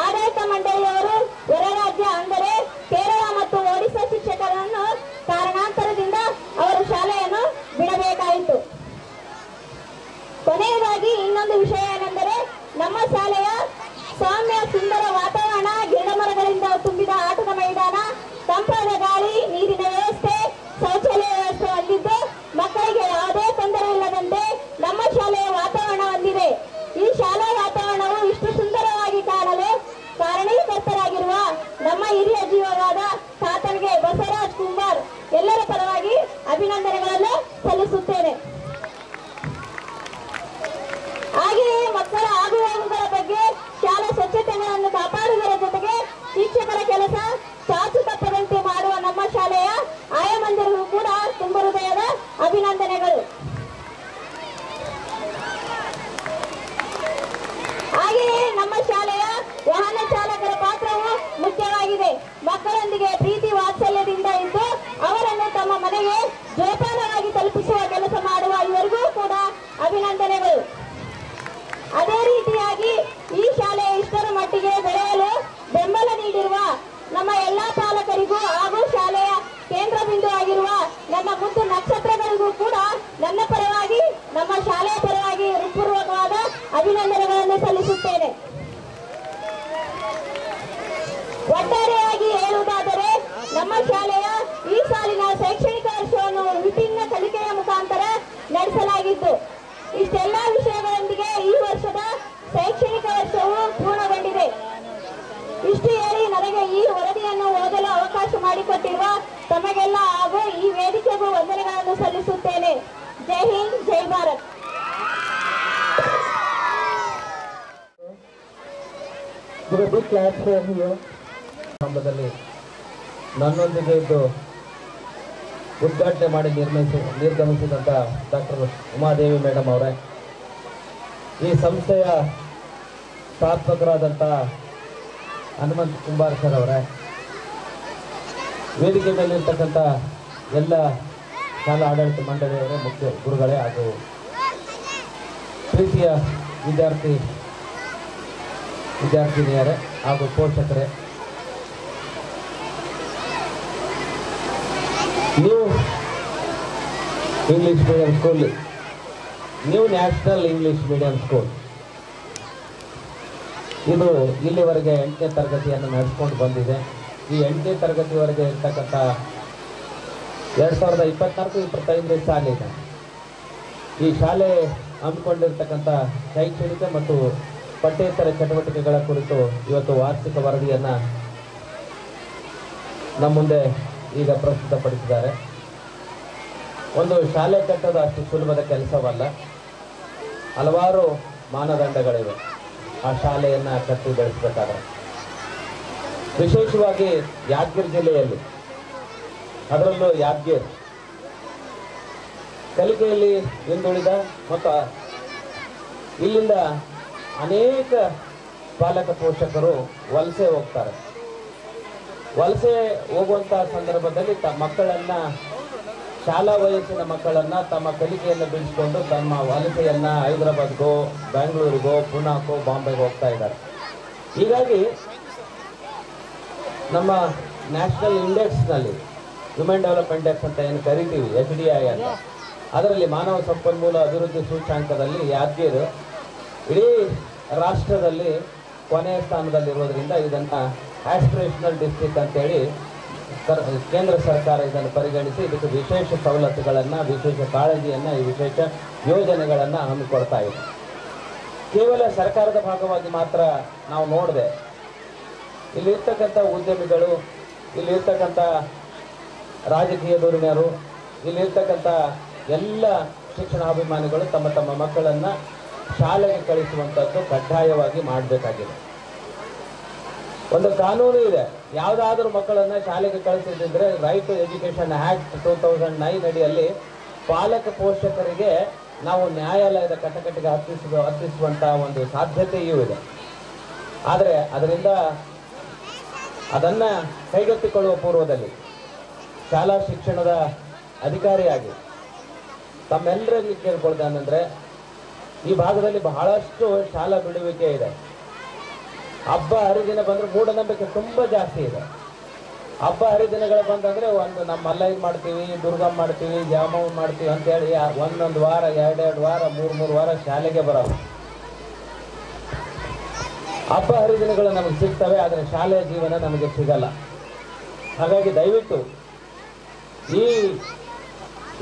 Speaker 4: ಆಡಳಿತ ಮಂಡಳಿಯವರು ಹೊರ ರಾಜ್ಯ ಅಂದರೆ ಕೇರಳ ಮತ್ತು ಒಡಿಶಾ ಶಿಕ್ಷಕರನ್ನು ಕಾರಣಾಂತರದಿಂದ ಅವರು ಶಾಲೆಯನ್ನು ಬಿಡಬೇಕಾಯಿತು. ಕೊನೆಯದಾಗಿ ಇನ್ನೊಂದು ವಿಷಯ ಏನೆಂದರೆ ನಮ್ಮ ಶಾಲೆಯ ಸೌಮ್ಯ ಸುಂದರ ವಾತಾವರಣ, ಗಿಡಮರಗಳಿಂದ ತುಂಬಿದ ಆಟದ ಮೈದಾನ, ತಂಪಾದ ಗಾಳಿ, ನೀರಿನ ವ್ಯವಸ್ಥೆ, ಶೌಚಾಲಯ ವ್ಯವಸ್ಥೆ ಹೊಂದಿದ್ದು ಮಕ್ಕಳಿಗೆ ಯಾವುದೇ ತೊಂದರೆ ಇಲ್ಲದಂತೆ ನಮ್ಮ ಶಾಲೆಯ ವಾತಾವರಣ ಹೊಂದಿದೆ. ಈ ಶಾಲಾ ವಾತಾವರಣವು ಇಷ್ಟು ಸುಂದರವಾಗಿ ಕಾಣಲು ಕಾರಣೀಕರ್ತರಾಗಿರುವ ನಮ್ಮ ಹಿರಿಯ ಜೀವವಾದ ತಾತನಿಗೆ ಬಸವರಾಜ್ ಕುಂಬಾರ್ ಎಲ್ಲರ ಪರವಾಗಿ ಅಭಿನಂದನೆಗಳನ್ನು ಸಲ್ಲಿಸುತ್ತೇನೆ. ಹಾಗೆಯೇ ಮಕ್ಕಳ ಆಗುಹೋಗುಗಳ ಬಗ್ಗೆ ಶಾಲಾ ಸ್ವಚ್ಛತೆಗಳನ್ನು ಕಾಪಾಡುವುದರ ಜೊತೆಗೆ ಶಿಕ್ಷಕರ ಕೆಲಸ ಚಾಚು ತಪ್ಪದಂತೆ ಮಾಡುವ ನಮ್ಮ ಶಾಲೆಯ ಆಯಾಮಂದಿರಿಗೂ ಕೂಡ ತುಂಬ ಹೃದಯದ ಅಭಿನಂದನೆಗಳು. ಹಾಗೆಯೇ ನಮ್ಮ ಶಾಲೆಯ ವಾಹನ ಚಾಲಕರ ಪಾತ್ರವು ಮುಖ್ಯವಾಗಿದೆ. ಮಕ್ಕಳೊಂದಿಗೆ ಪ್ರೀತಿ ವಾತ್ಸಲ್ಯದಿಂದ ಇದ್ದು ಅವರನ್ನು ತಮ್ಮ ಮನೆಗೆ ಜೋಪಾನವಾಗಿ ತಲುಪಿಸುವ ಕೆಲಸ ಮಾಡುವ ಇವರಿಗೂ ಕೂಡ ಅಭಿನಂದನೆಗಳು. ಅದೇ ರೀತಿಯಾಗಿ ಈ ಶಾಲೆಯ ಇಷ್ಟರ ಮಟ್ಟಿಗೆ ಬೆಳೆಯಲು ಬೆಂಬಲ ನೀಡಿರುವ ನಮ್ಮ ಎಲ್ಲಾ ಪಾಲಕರಿಗೂ ಹಾಗೂ ಶಾಲೆಯ ಕೇಂದ್ರ ಬಿಂದು ಆಗಿರುವ ನನ್ನ ಮುದ್ದು ನಕ್ಷತ್ರಗಳಿಗೂ ಕೂಡ ನನ್ನ ಪರವಾಗಿ ನಮ್ಮ ಶಾಲೆಯ ಪರವಾಗಿ ಹೃತ್ಪೂರ್ವಕವಾದ ಅಭಿನಂದನೆಗಳನ್ನು ಸಲ್ಲಿಸುತ್ತೇನೆ. ಒಟ್ಟಾರೆಯಾಗಿ ಹೇಳುವುದಾದರೆ ನಮ್ಮ ಶಾಲೆಯ ಈ ಸಾಲಿನ ಶೈಕ್ಷಣಿಕ ವರ್ಷವನ್ನು ವಿಭಿನ್ನ ಕಲಿಕೆಯ ಮುಖಾಂತರ ನಡೆಸಲಾಗಿದ್ದು, ಇಷ್ಟೆಲ್ಲ ವಿಷಯಗಳೊಂದಿಗೆ ಈ ವರ್ಷದ ಶೈಕ್ಷಣಿಕ ವರ್ಷವು ಪೂರ್ಣಗೊಂಡಿದೆ. ಇಷ್ಟು ಹೇಳಿ ನನಗೆ ಈ ವರದಿಯನ್ನು ಓದಲು ಅವಕಾಶ ಮಾಡಿಕೊಟ್ಟಿರುವ ತಮಗೆಲ್ಲ ಹಾಗೂ ಈ ವೇದಿಕೆಗೂ ವಂದನೆಗಳನ್ನು ಸಲ್ಲಿಸುತ್ತೇನೆ. ಜೈ ಹಿಂದ್, ಜೈ ಭಾರತ್.
Speaker 5: ಹಬ್ಬದಲ್ಲಿ ನನ್ನೊಂದಿಗೆ ಇದ್ದು ಉದ್ಘಾಟನೆ ಮಾಡಿ ನಿರ್ಗಮಿಸಿದಂಥ ಡಾಕ್ಟರ್ ಉಮಾದೇವಿ ಮೇಡಮ್ ಅವರೇ, ಈ ಸಂಸ್ಥೆಯ ಸ್ಥಾಪಕರಾದಂಥ ಹನುಮಂತ್ ಕುಂಬಾರ್ ಸರ್ ಅವರೇ, ವೇದಿಕೆ ಮೇಲಿರ್ತಕ್ಕಂಥ ಎಲ್ಲ ಶಾಲಾ ಆಡಳಿತ ಮಂಡಳಿಯವರೇ, ಮುಖ್ಯ ಗುರುಗಳೇ ಹಾಗೂ ಪ್ರೀತಿಯ ವಿದ್ಯಾರ್ಥಿನಿಯರೇ ಹಾಗೂ ಪೋಷಕರೇ, new English medium school, new national English medium school ಇದು ಇಲ್ಲಿವರೆಗೆ 8ನೇ ತರಗತಿಯನ್ನು ನಡೆಸ್ಕೊಂಡು ಬಂದಿದೆ. ಈ 8ನೇ ತರಗತಿವರೆಗೆ ಇರ್ತಕ್ಕಂಥ 2024-25 ಸಾಲಿನ ಈ ಶಾಲೆ ಹಮ್ಮಿಕೊಂಡಿರ್ತಕ್ಕಂಥ ಶೈಕ್ಷಣಿಕ ಮತ್ತು ಪಠ್ಯೇತರ ಚಟುವಟಿಕೆಗಳ ಕುರಿತು ಇವತ್ತು ವಾರ್ಷಿಕ ವರದಿಯನ್ನು ನಮ್ಮ ಮುಂದೆ ಈಗ ಪ್ರಸ್ತುತಪಡಿಸಿದ್ದಾರೆ. ಒಂದು ಶಾಲೆ ಕಟ್ಟೋದು ಅಷ್ಟು ಸುಲಭದ ಕೆಲಸವಲ್ಲ. ಹಲವಾರು ಮಾನದಂಡಗಳಿವೆ ಆ ಶಾಲೆಯನ್ನು ಕಟ್ಟಿ ಬೆಳೆಸಬೇಕಾದ್ರೆ. ವಿಶೇಷವಾಗಿ ಯಾದಗಿರಿ ಜಿಲ್ಲೆಯಲ್ಲಿ, ಅದರಲ್ಲೂ ಯಾದಗಿರಿ ಕಲಿಕೆಯಲ್ಲಿ ಹಿಂದುಳಿದ ಮತ್ತು ಇಲ್ಲಿಂದ ಅನೇಕ ಪಾಲಕ ಪೋಷಕರು ವಲಸೆ ಹೋಗ್ತಾರೆ. ವಲಸೆ ಹೋಗುವಂಥ ಸಂದರ್ಭದಲ್ಲಿ ಮಕ್ಕಳನ್ನು, ಶಾಲಾ ವಯಸ್ಸಿನ ಮಕ್ಕಳನ್ನು ತಮ್ಮ ಕಲಿಕೆಯನ್ನು ಬಿಡಿಸ್ಕೊಂಡು ತಮ್ಮ ವಲಸೆಯನ್ನು ಹೈದರಾಬಾದ್ಗೋ, ಬೆಂಗಳೂರಿಗೋ, ಪುನಾಕೋ, ಬಾಂಬೆಗೆ ಹೋಗ್ತಾ ಇದ್ದಾರೆ. ಹೀಗಾಗಿ ನಮ್ಮ ನ್ಯಾಷನಲ್ ಇಂಡೆಕ್ಸ್ನಲ್ಲಿ, ಹ್ಯೂಮನ್ ಡೆವಲಪ್ಮೆಂಟ್ ಇಂಡೆಕ್ಸ್ ಅಂತ ಏನು ಕರಿತೀವಿ, HDI ಅಂತ, ಅದರಲ್ಲಿ ಮಾನವ ಸಂಪನ್ಮೂಲ ಅಭಿವೃದ್ಧಿ ಸೂಚ್ಯಾಂಕದಲ್ಲಿ ಯಾದಗಿರಿ ಇಡೀ ರಾಷ್ಟ್ರದಲ್ಲಿ ಕೊನೆಯ ಸ್ಥಾನದಲ್ಲಿರೋದ್ರಿಂದ ಇದನ್ನು ಆಸ್ಪಿರೇಷನಲ್ ಡಿಸ್ಟ್ರಿಕ್ಟ್ ಅಂತೇಳಿ ಕೇಂದ್ರ ಸರ್ಕಾರ ಇದನ್ನು ಪರಿಗಣಿಸಿ ಇದಕ್ಕೆ ವಿಶೇಷ ಸವಲತ್ತುಗಳನ್ನು, ವಿಶೇಷ ಕಾಳಜಿಯನ್ನು, ಈ ವಿಶೇಷ ಯೋಜನೆಗಳನ್ನು ಹಮ್ಮಿಕೊಳ್ತಾ ಇದೆ. ಕೇವಲ ಸರ್ಕಾರದ ಭಾಗವಾಗಿ ಮಾತ್ರ ನಾವು ನೋಡಿದೆ. ಇಲ್ಲಿರ್ತಕ್ಕಂಥ ಉದ್ಯಮಿಗಳು, ಇಲ್ಲಿರ್ತಕ್ಕಂಥ ರಾಜಕೀಯ ಧೋರಣೆಯರು, ಇಲ್ಲಿರ್ತಕ್ಕಂಥ ಎಲ್ಲ ಶಿಕ್ಷಣಾಭಿಮಾನಿಗಳು ತಮ್ಮ ತಮ್ಮ ಮಕ್ಕಳನ್ನು ಶಾಲೆಗೆ ಕಳಿಸುವಂಥದ್ದು ಕಡ್ಡಾಯವಾಗಿ ಮಾಡಬೇಕಾಗಿದೆ. ಒಂದು ಕಾನೂನು ಇದೆ, ಯಾವುದಾದ್ರೂ ಮಕ್ಕಳನ್ನು ಶಾಲೆಗೆ ಕಳಿಸಿದ್ರೆ ರೈಟ್ ಟು ಎಜುಕೇಷನ್ ಆ್ಯಕ್ಟ್ 2009 ಅಡಿಯಲ್ಲಿ ಪಾಲಕ ಪೋಷಕರಿಗೆ ನಾವು ನ್ಯಾಯಾಲಯದ ಕಟಕಟಿಗೆ ಹತ್ತಿಸುವಂಥ ಒಂದು ಸಾಧ್ಯತೆಯೂ ಇದೆ. ಆದರೆ ಅದರಿಂದ ಅದನ್ನು ಕೈಗೆತ್ತಿಕೊಳ್ಳುವ ಪೂರ್ವದಲ್ಲಿ ಶಾಲಾ ಶಿಕ್ಷಣದ ಅಧಿಕಾರಿಯಾಗಿ ತಮ್ಮೆಲ್ಲರಲ್ಲಿ ಕೇಳ್ಕೊಳ್ತಾನಂದರೆ, ಈ ಭಾಗದಲ್ಲಿ ಬಹಳಷ್ಟು ಶಾಲಾ ಬಿಡುವಿಕೆ ಇದೆ. ಹಬ್ಬ ಹರಿದಿನ ಬಂದರೆ ಮೂಢನಂಬಿಕೆ ತುಂಬ ಜಾಸ್ತಿ ಇದೆ. ಹಬ್ಬ ಹರಿದಿನಗಳು ಬಂದಂದರೆ ಒಂದು ನಮ್ಮ ಮಲ್ಲಯ್ಯ ಮಾಡ್ತೀವಿ, ದುರ್ಗಮ್ಮ ಮಾಡ್ತೀವಿ, ಜಾಮವ್ವ ಮಾಡ್ತೀವಿ ಅಂತೇಳಿ ಒಂದೊಂದು ವಾರ, 2 ವಾರ, 3 ವಾರ ಶಾಲೆಗೆ ಬರೋಲ್ಲ. ಹಬ್ಬ ಹರಿದಿನಗಳು ನಮಗೆ ಸಿಗ್ತವೆ, ಆದರೆ ಶಾಲೆಯ ಜೀವನ ನಮಗೆ ಸಿಗಲ್ಲ. ಹಾಗಾಗಿ ದಯವಿಟ್ಟು ಈ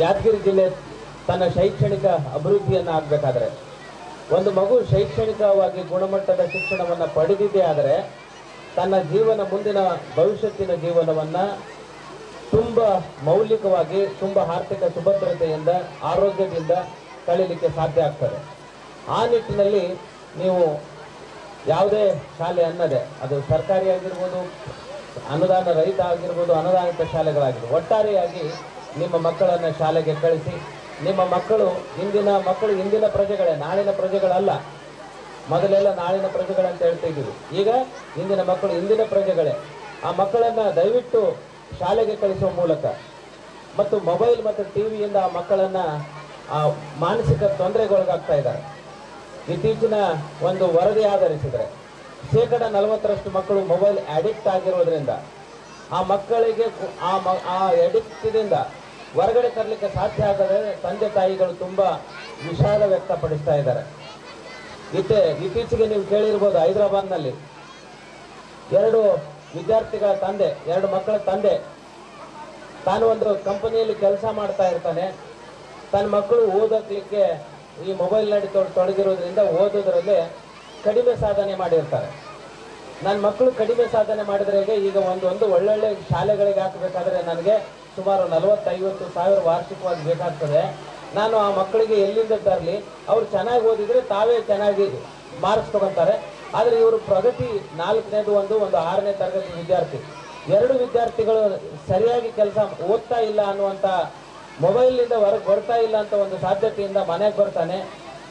Speaker 5: ಯಾದಗಿರಿ ಜಿಲ್ಲೆ ತನ್ನ ಶೈಕ್ಷಣಿಕ ಅಭಿವೃದ್ಧಿಯನ್ನು ಆಗಬೇಕಾದ್ರೆ, ಒಂದು ಮಗು ಶೈಕ್ಷಣಿಕವಾಗಿ ಗುಣಮಟ್ಟದ ಶಿಕ್ಷಣವನ್ನು ಪಡೆದಿದೆ ಆದರೆ ತನ್ನ ಜೀವನ, ಮುಂದಿನ ಭವಿಷ್ಯತ್ತಿನ ಜೀವನವನ್ನು ತುಂಬ ಮೌಲಿಕವಾಗಿ, ತುಂಬ ಆರ್ಥಿಕ ಸುಭದ್ರತೆಯಿಂದ, ಆರೋಗ್ಯದಿಂದ ಕಳೀಲಿಕ್ಕೆ ಸಾಧ್ಯ ಆಗ್ತದೆ. ಆ ನಿಟ್ಟಿನಲ್ಲಿ ನೀವು ಯಾವುದೇ ಶಾಲೆ ಅನ್ನದೆ, ಅದು ಸರ್ಕಾರಿ ಆಗಿರ್ಬೋದು, ಅನುದಾನ ರಹಿತ ಆಗಿರ್ಬೋದು, ಅನುದಾನಿತ ಶಾಲೆಗಳಾಗಿರ್ಬೋದು, ಒಟ್ಟಾರೆಯಾಗಿ ನಿಮ್ಮ ಮಕ್ಕಳನ್ನು ಶಾಲೆಗೆ ಕಳಿಸಿ. ನಿಮ್ಮ ಮಕ್ಕಳು ಇಂದಿನ ಪ್ರಜೆಗಳೇ, ನಾಳಿನ ಪ್ರಜೆಗಳಲ್ಲ. ಮೊದಲೆಲ್ಲ ನಾಳಿನ ಪ್ರಜೆಗಳಂತ ಹೇಳ್ತಿದ್ದೀವಿ, ಈಗ ಇಂದಿನ ಮಕ್ಕಳು ಇಂದಿನ ಪ್ರಜೆಗಳೇ. ಆ ಮಕ್ಕಳನ್ನು ದಯವಿಟ್ಟು ಶಾಲೆಗೆ ಕಳಿಸುವ ಮೂಲಕ ಮತ್ತು ಮೊಬೈಲ್ ಮತ್ತು ಟಿವಿಯಿಂದ ಆ ಮಕ್ಕಳನ್ನು ಮಾನಸಿಕ ತೊಂದರೆಗೊಳಗಾಗ್ತಾ ಇದ್ದಾರೆ. ಇತ್ತೀಚಿನ ಒಂದು ವರದಿ ಆಧರಿಸಿದರೆ 40% ಮಕ್ಕಳು ಮೊಬೈಲ್ ಅಡಿಕ್ಟ್ ಆಗಿರೋದ್ರಿಂದ ಆ ಮಕ್ಕಳಿಗೆ ಆ ಅಡಿಕ್ಟಿನಿಂದ ಹೊರಗಡೆ ತರಲಿಕ್ಕೆ ಸಾಧ್ಯ ಆಗದೆ ತಂದೆ ತಾಯಿಗಳು ತುಂಬಾ ವಿಷಾದ ವ್ಯಕ್ತಪಡಿಸ್ತಾ ಇದ್ದಾರೆ. ಇತ್ತೀಚೆಗೆ ನೀವು ಕೇಳಿರ್ಬೋದು, ಹೈದರಾಬಾದ್ನಲ್ಲಿ 2 ವಿದ್ಯಾರ್ಥಿಗಳ ತಂದೆ, 2 ಮಕ್ಕಳ ತಂದೆ, ತಾನು ಒಂದು ಕಂಪನಿಯಲ್ಲಿ ಕೆಲಸ ಮಾಡ್ತಾ ಇರ್ತಾನೆ. ತನ್ನ ಮಕ್ಕಳು ಓದೋಕ್ಲಿಕ್ಕೆ ಈ ಮೊಬೈಲ್ನಲ್ಲಿ ತೊಡಗಿರೋದ್ರಿಂದ ಓದೋದ್ರಲ್ಲಿ ಕಡಿಮೆ ಸಾಧನೆ ಮಾಡಿರ್ತಾರೆ. ನನ್ನ ಮಕ್ಕಳು ಕಡಿಮೆ ಸಾಧನೆ ಮಾಡಿದ್ರೆ ಈಗ ಒಂದು ಒಳ್ಳೊಳ್ಳೆ ಶಾಲೆಗಳಿಗೆ ಹಾಕಬೇಕಾದ್ರೆ ನನಗೆ ಸುಮಾರು 40-50 ಸಾವಿರ ವಾರ್ಷಿಕವಾಗಿ ಬೇಕಾಗ್ತದೆ. ನಾನು ಆ ಮಕ್ಕಳಿಗೆ ಎಲ್ಲಿಂದ ತರಲಿ? ಅವ್ರು ಚೆನ್ನಾಗಿ ಓದಿದ್ರೆ ತಾವೇ ಚೆನ್ನಾಗಿ ಮಾರ್ಕ್ಸ್ ತಗೊತಾರೆ. ಆದರೆ ಇವರು ಪ್ರಗತಿ 4ನೇದು ಒಂದು 6ನೇ ತರಗತಿ ವಿದ್ಯಾರ್ಥಿ, 2 ವಿದ್ಯಾರ್ಥಿಗಳು ಸರಿಯಾಗಿ ಕೆಲಸ ಓದ್ತಾ ಇಲ್ಲ ಅನ್ನುವಂಥ, ಮೊಬೈಲ್ನಿಂದ ಹೊರಗೆ ಬರ್ತಾ ಇಲ್ಲ ಅಂತ ಒಂದು ಸಾಧ್ಯತೆಯಿಂದ ಮನೆಗೆ ಬರ್ತಾನೆ.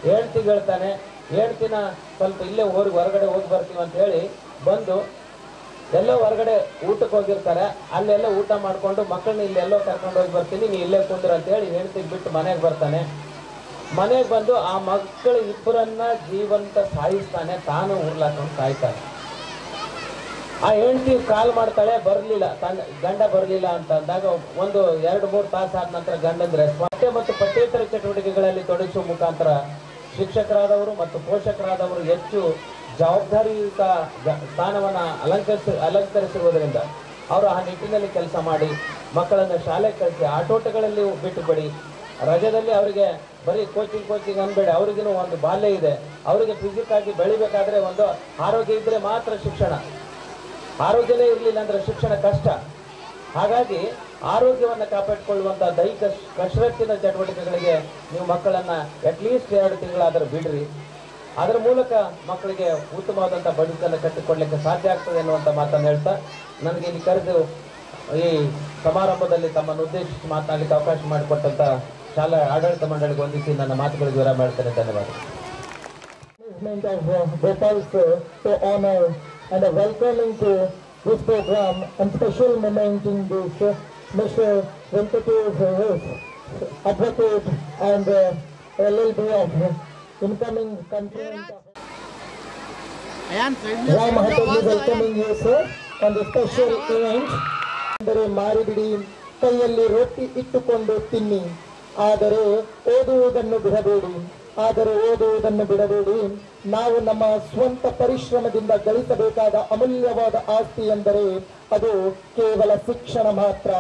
Speaker 5: ಹೇಳ್ತಿಗೆ ಹೇಳ್ತಾನೆ, ಹೇಳ್ತಿನ ಸ್ವಲ್ಪ ಇಲ್ಲೇ ಹೊರಗಡೆ ಹೋಗಿ ಬರ್ತೀವಿ ಅಂತ ಹೇಳಿ ಬಂದು ಎಲ್ಲೋ ಹೊರಗಡೆ ಊಟಕ್ಕೆ ಹೋಗಿರ್ತಾರೆ. ಅಲ್ಲೆಲ್ಲ ಊಟ ಮಾಡಿಕೊಂಡು ಮಕ್ಕಳನ್ನ ಇಲ್ಲೆಲ್ಲೋ ಕರ್ಕೊಂಡು ಹೋಗಿ ಬರ್ತೀನಿ, ನೀ ಇಲ್ಲೇ ಕುಂದ್ರ ಅಂತ ಹೇಳಿ ಹೇಳ್ತಿಗೆ ಬಿಟ್ಟು ಮನೆಗೆ ಬರ್ತಾನೆ. ಮನೆಗೆ ಬಂದು ಆ ಮಕ್ಕಳು ಇಬ್ಬರನ್ನ ಜೀವಂತ ಸಾಯಿಸ್ತಾನೆ, ತಾನು ಉರ್ಲಾಕೊಂಡು ಸಾಯ್ತಾನೆ. ಆ ಹೆಂಡತಿ ಕಾಲ್ ಮಾಡ್ತಾಳೆ, ಬರಲಿಲ್ಲ, ತನ್ನ ಗಂಡ ಬರಲಿಲ್ಲ ಅಂತ ಅಂದಾಗ 1-2-3 ತಾಸು ಆದ ನಂತರ ಗಂಡಂದ್ರೆ ಪಠ್ಯ ಮತ್ತು ಪಠ್ಯೇತರ ಚಟುವಟಿಕೆಗಳಲ್ಲಿ ತೊಡಗಿಸುವ ಮುಖಾಂತರ ಶಿಕ್ಷಕರಾದವರು ಮತ್ತು ಪೋಷಕರಾದವರು ಹೆಚ್ಚು ಜವಾಬ್ದಾರಿಯುತ ಸ್ಥಾನವನ್ನು ಅಲಂಕರಿಸಿರುವುದರಿಂದ ಅವರು ಆ ನಿಟ್ಟಿನಲ್ಲಿ ಕೆಲಸ ಮಾಡಿ ಮಕ್ಕಳನ್ನು ಶಾಲೆಗೆ ಕಳಿಸಿ ಆಟೋಟಗಳಲ್ಲಿ ಬಿಟ್ಟುಬಿಡಿ. ರಜದಲ್ಲಿ ಅವರಿಗೆ ಬರೀ ಕೋಚಿಂಗ್ ಅನ್ಬೇಡಿ, ಅವ್ರಿಗೂ ಒಂದು ಬಾಲ್ಯ ಇದೆ. ಅವರಿಗೆ ಫಿಸಿಕ್ ಆಗಿ ಬೆಳಿಬೇಕಾದ್ರೆ ಒಂದು ಆರೋಗ್ಯ ಇದ್ದರೆ ಮಾತ್ರ ಶಿಕ್ಷಣ. ಆರೋಗ್ಯನೇ ಇರಲಿಲ್ಲ ಅಂದರೆ ಶಿಕ್ಷಣ ಕಷ್ಟ. ಹಾಗಾಗಿ ಆರೋಗ್ಯವನ್ನು ಕಾಪಾಡಿಕೊಳ್ಳುವಂಥ ದೈಹಿಕ ಕಸರತ್ತಿನ ಚಟುವಟಿಕೆಗಳಿಗೆ ನೀವು ಮಕ್ಕಳನ್ನು ಅಟ್ಲೀಸ್ಟ್ 2 ತಿಂಗಳಾದರೂ ಬಿಡ್ರಿ. ಅದರ ಮೂಲಕ ಮಕ್ಕಳಿಗೆ ಉತ್ತಮವಾದಂಥ ಬದುಕನ್ನು ಕಟ್ಟಿಕೊಡ್ಲಿಕ್ಕೆ ಸಾಧ್ಯ ಆಗ್ತದೆ ಅನ್ನುವಂಥ ಮಾತನ್ನು ಹೇಳ್ತಾ, ನನಗೆ ಇಲ್ಲಿ ಕರೆದು ಈ ಸಮಾರಂಭದಲ್ಲಿ ತಮ್ಮನ್ನು ಉದ್ದೇಶಿಸಿ ಮಾತನಾಡಲಿಕ್ಕೆ ಅವಕಾಶ ಮಾಡಿಕೊಟ್ಟಂಥ ಶಾಲಾ ಆಡಳಿತ ಮಂಡಳಿಗೆ ವಂದಿಸಿ ನನ್ನ ಮಾತುಗಳಿಗೆ ವಿರಾಮ ಹೇಳ್ತೇನೆ. ಧನ್ಯವಾದ.
Speaker 1: To honor and a welcoming to this program and special moment in this Mr. Venkatesh, advocate and LLB of incoming content. Ram Hattori welcoming you sir on the special event. ಅಂದರೆ ಮಾರಿಬಿಡಿ, ಕೈಯಲ್ಲಿ ರೊಟ್ಟಿ ಇಟ್ಟುಕೊಂಡು ತಿನ್ನಿ, ಆದರೆ ಓದುವುದನ್ನು ಬಿಡಬೇಡಿ. ನಾವು ನಮ್ಮ ಸ್ವಂತ ಪರಿಶ್ರಮದಿಂದ ಗಳಿಸಬೇಕಾದ ಅಮೂಲ್ಯವಾದ ಆಸ್ತಿ ಎಂದರೆ ಅದು ಕೇವಲ ಶಿಕ್ಷಣ ಮಾತ್ರ.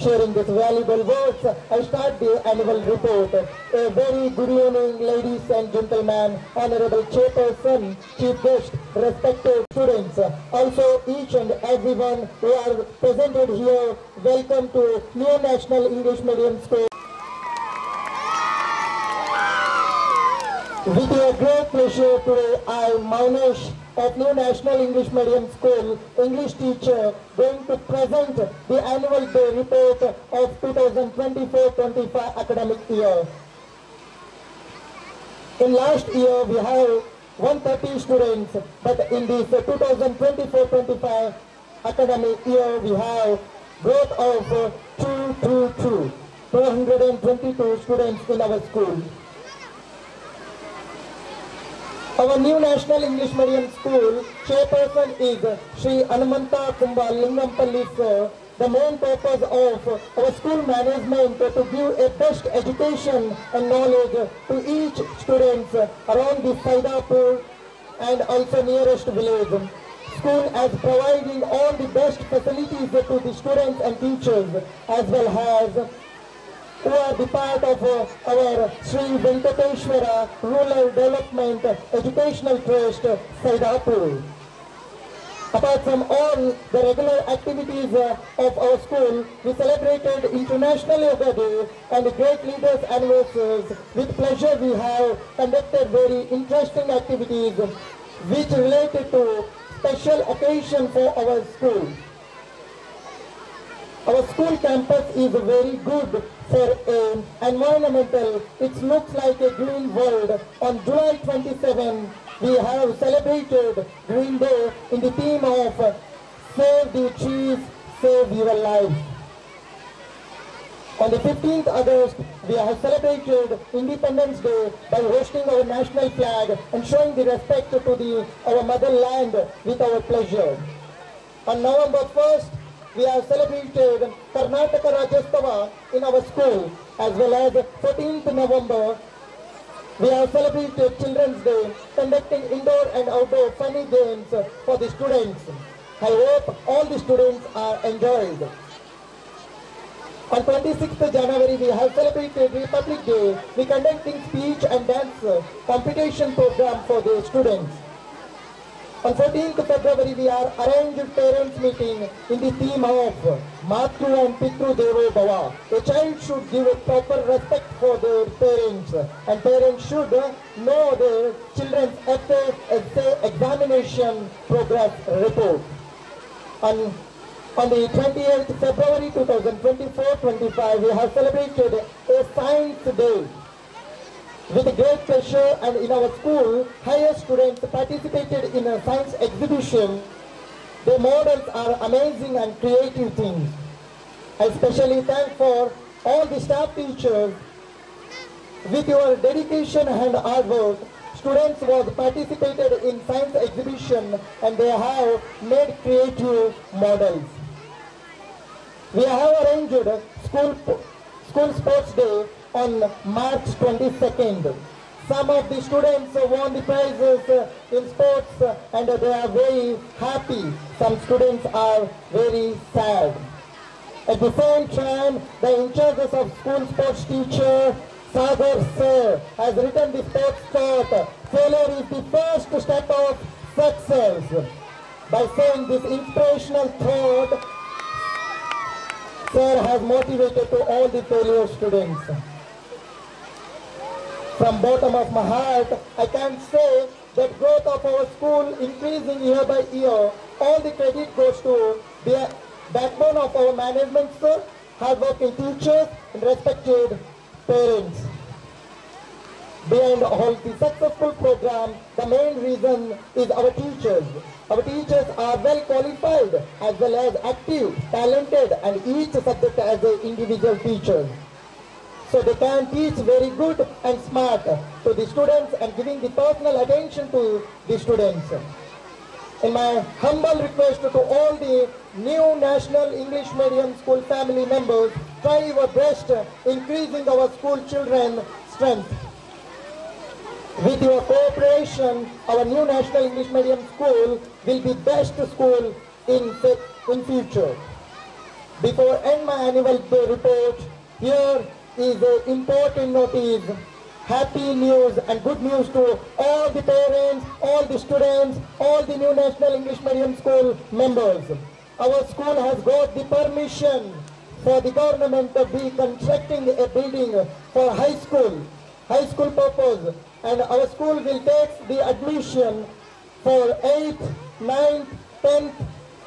Speaker 1: Sharing this valuable words, I start the annual report. A very good evening, ladies and gentlemen, honorable chairperson, chief guest, respected students, also each and everyone who are presented here. Welcome to New National English Medium School. With your great pleasure today, I, Maunesh of New National English Medium School, English teacher, going to present the annual day report of 2024-25 academic year. In last year, we have 130 students, but in this 2024-25 academic year, we have growth of 222 students in our school. Our New National English Medium School chairperson is Sri Anumanta Kumba Lingampalli sir. The main purpose of our school management to give a best education and knowledge to each students around the Saidapur and also nearest village. School as providing all the best facilities to the students and teachers, as well as who are the part of our Sri Venkateshwara Rural Development Educational Trust, Saidapur. Apart from all the regular activities of our school, we celebrated International Yoga Day and Great Leaders Anniversaries. With pleasure, we have conducted very interesting activities which related to special occasion for our school. Our school campus is very good for environmental. It looks like a green world. On July 27, we have celebrated Green Day in the theme of Save the Trees, Save Your Life. On the 15th August, we have celebrated Independence Day by hoisting our national flag and showing the respect to our motherland with our pleasure. On November 1st, we have celebrated Karnataka Rajyotsava in our school, as well as 14th November. We have celebrated Children's Day, conducting indoor and outdoor funny games for the students. I hope all the students are enjoyed. On 26th January, we have celebrated Republic Day. We conducting speech and dance competition program for the students. On 14th February, we are arranged parents meeting in the theme of Matru and Pitru Devo Bhava. A child should give a proper respect for their parents, and parents should know their children's essay examination progress report. On the 28th February 2024-25, we have celebrated a Science Day. With great pleasure, and in our school, higher students participated in a science exhibition. The models are amazing and creative things. I especially thank for all the staff teachers. With your dedication and hard work, students was participated in science exhibition and they have made creative models. We have arranged school sports day on March 22nd. Some of the students won the prizes in sports and they are very happy. Some students are very sad. At the same time, the in charges of school sports teacher, Sagar Sir, has written the sports thought, failure is the first step of success. By saying this inspirational thought, Sir has motivated to all the failure students. From bottom of my heart, I can say that growth of our school increasing year by year. All the credit goes to the backbone of our management, sir, hardworking teachers and respected parents. Behind all the successful program, the main reason is our teachers. Our teachers are well qualified as well as active, talented, and each subject as an individual teacher. So they can teach very good and smart to the students and giving the personal attention to the students. In my humble request to all the new National English Medium School family members, try your best increasing our school children strength. With your cooperation, our new National English Medium School will be best school in future. Before I end my annual day report, here is an important notice. Happy news and good news to all the parents, all the students, all the new National English Medium School members. Our school has got the permission for the government to be constructing a building for high school purpose, and our school will take the admission for 8th, 9th, 10th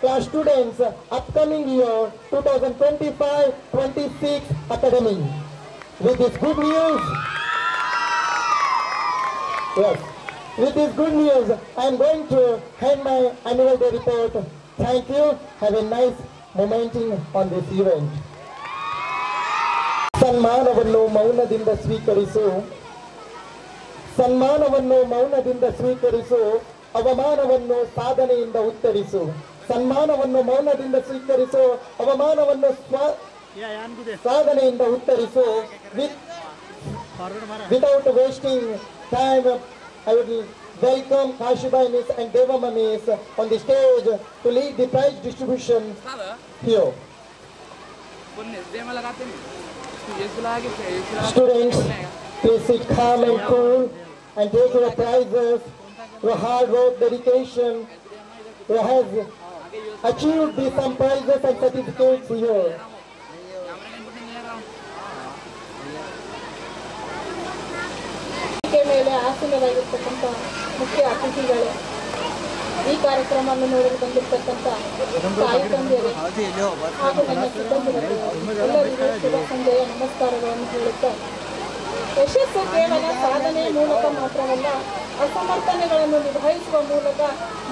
Speaker 1: class students upcoming year 2025-26 academic. With this good news, with this good news, I am going to end my annual day report. Thank you. Have a nice momentum on this event. ಸನ್ಮಾನವನ್ನು ಮೌನದಿಂದ ಸ್ವೀಕರಿಸು, ಅವಮಾನವನ್ನು ಸಾಧನೆಯಿಂದ ಉತ್ತರಿಸು. ಸನ್ಮಾನವನ್ನು ಮೌನದಿಂದ ಸ್ವೀಕರಿಸು, ಅವಮಾನವನ್ನು ಸಾಧನೆಯಿಂದ ಉತ್ತರಿಸು. Without wasting time, I would welcome Kashibai Miss and Devama Miss on the stage to lead the prize distribution here. Students, please sit calm and cool and take your prizes. Your hard work, dedication, you have achieved some prizes and certificates here.
Speaker 6: ಮೇಲೆ ಆಸೀನರಾಗಿರ್ತಕ್ಕಂಥ ಮುಖ್ಯ ಅತಿಥಿಗಳೇ, ಈ ಕಾರ್ಯಕ್ರಮವನ್ನು ನೋಡಲು ಬಂದಿರತಕ್ಕಂಥ ತಾಯಿ ತಂದೆಯರೇ ಹಾಗೂ ನನ್ನ ಸಿಬ್ಬಂದಿಗಳೇ, ಎಲ್ಲರಿಗೂ ಶುಭ ಸಂಜೆಯ ನಮಸ್ಕಾರಗಳನ್ನು ಹೇಳುತ್ತಾ, ಯಶಸ್ಸು ಕೇವಲ ಸಾಧನೆ ಮೂಲಕ ಮಾತ್ರವಲ್ಲ, ಅಸಮರ್ಥನೆಗಳನ್ನು ನಿಭಾಯಿಸುವ ಮೂಲಕ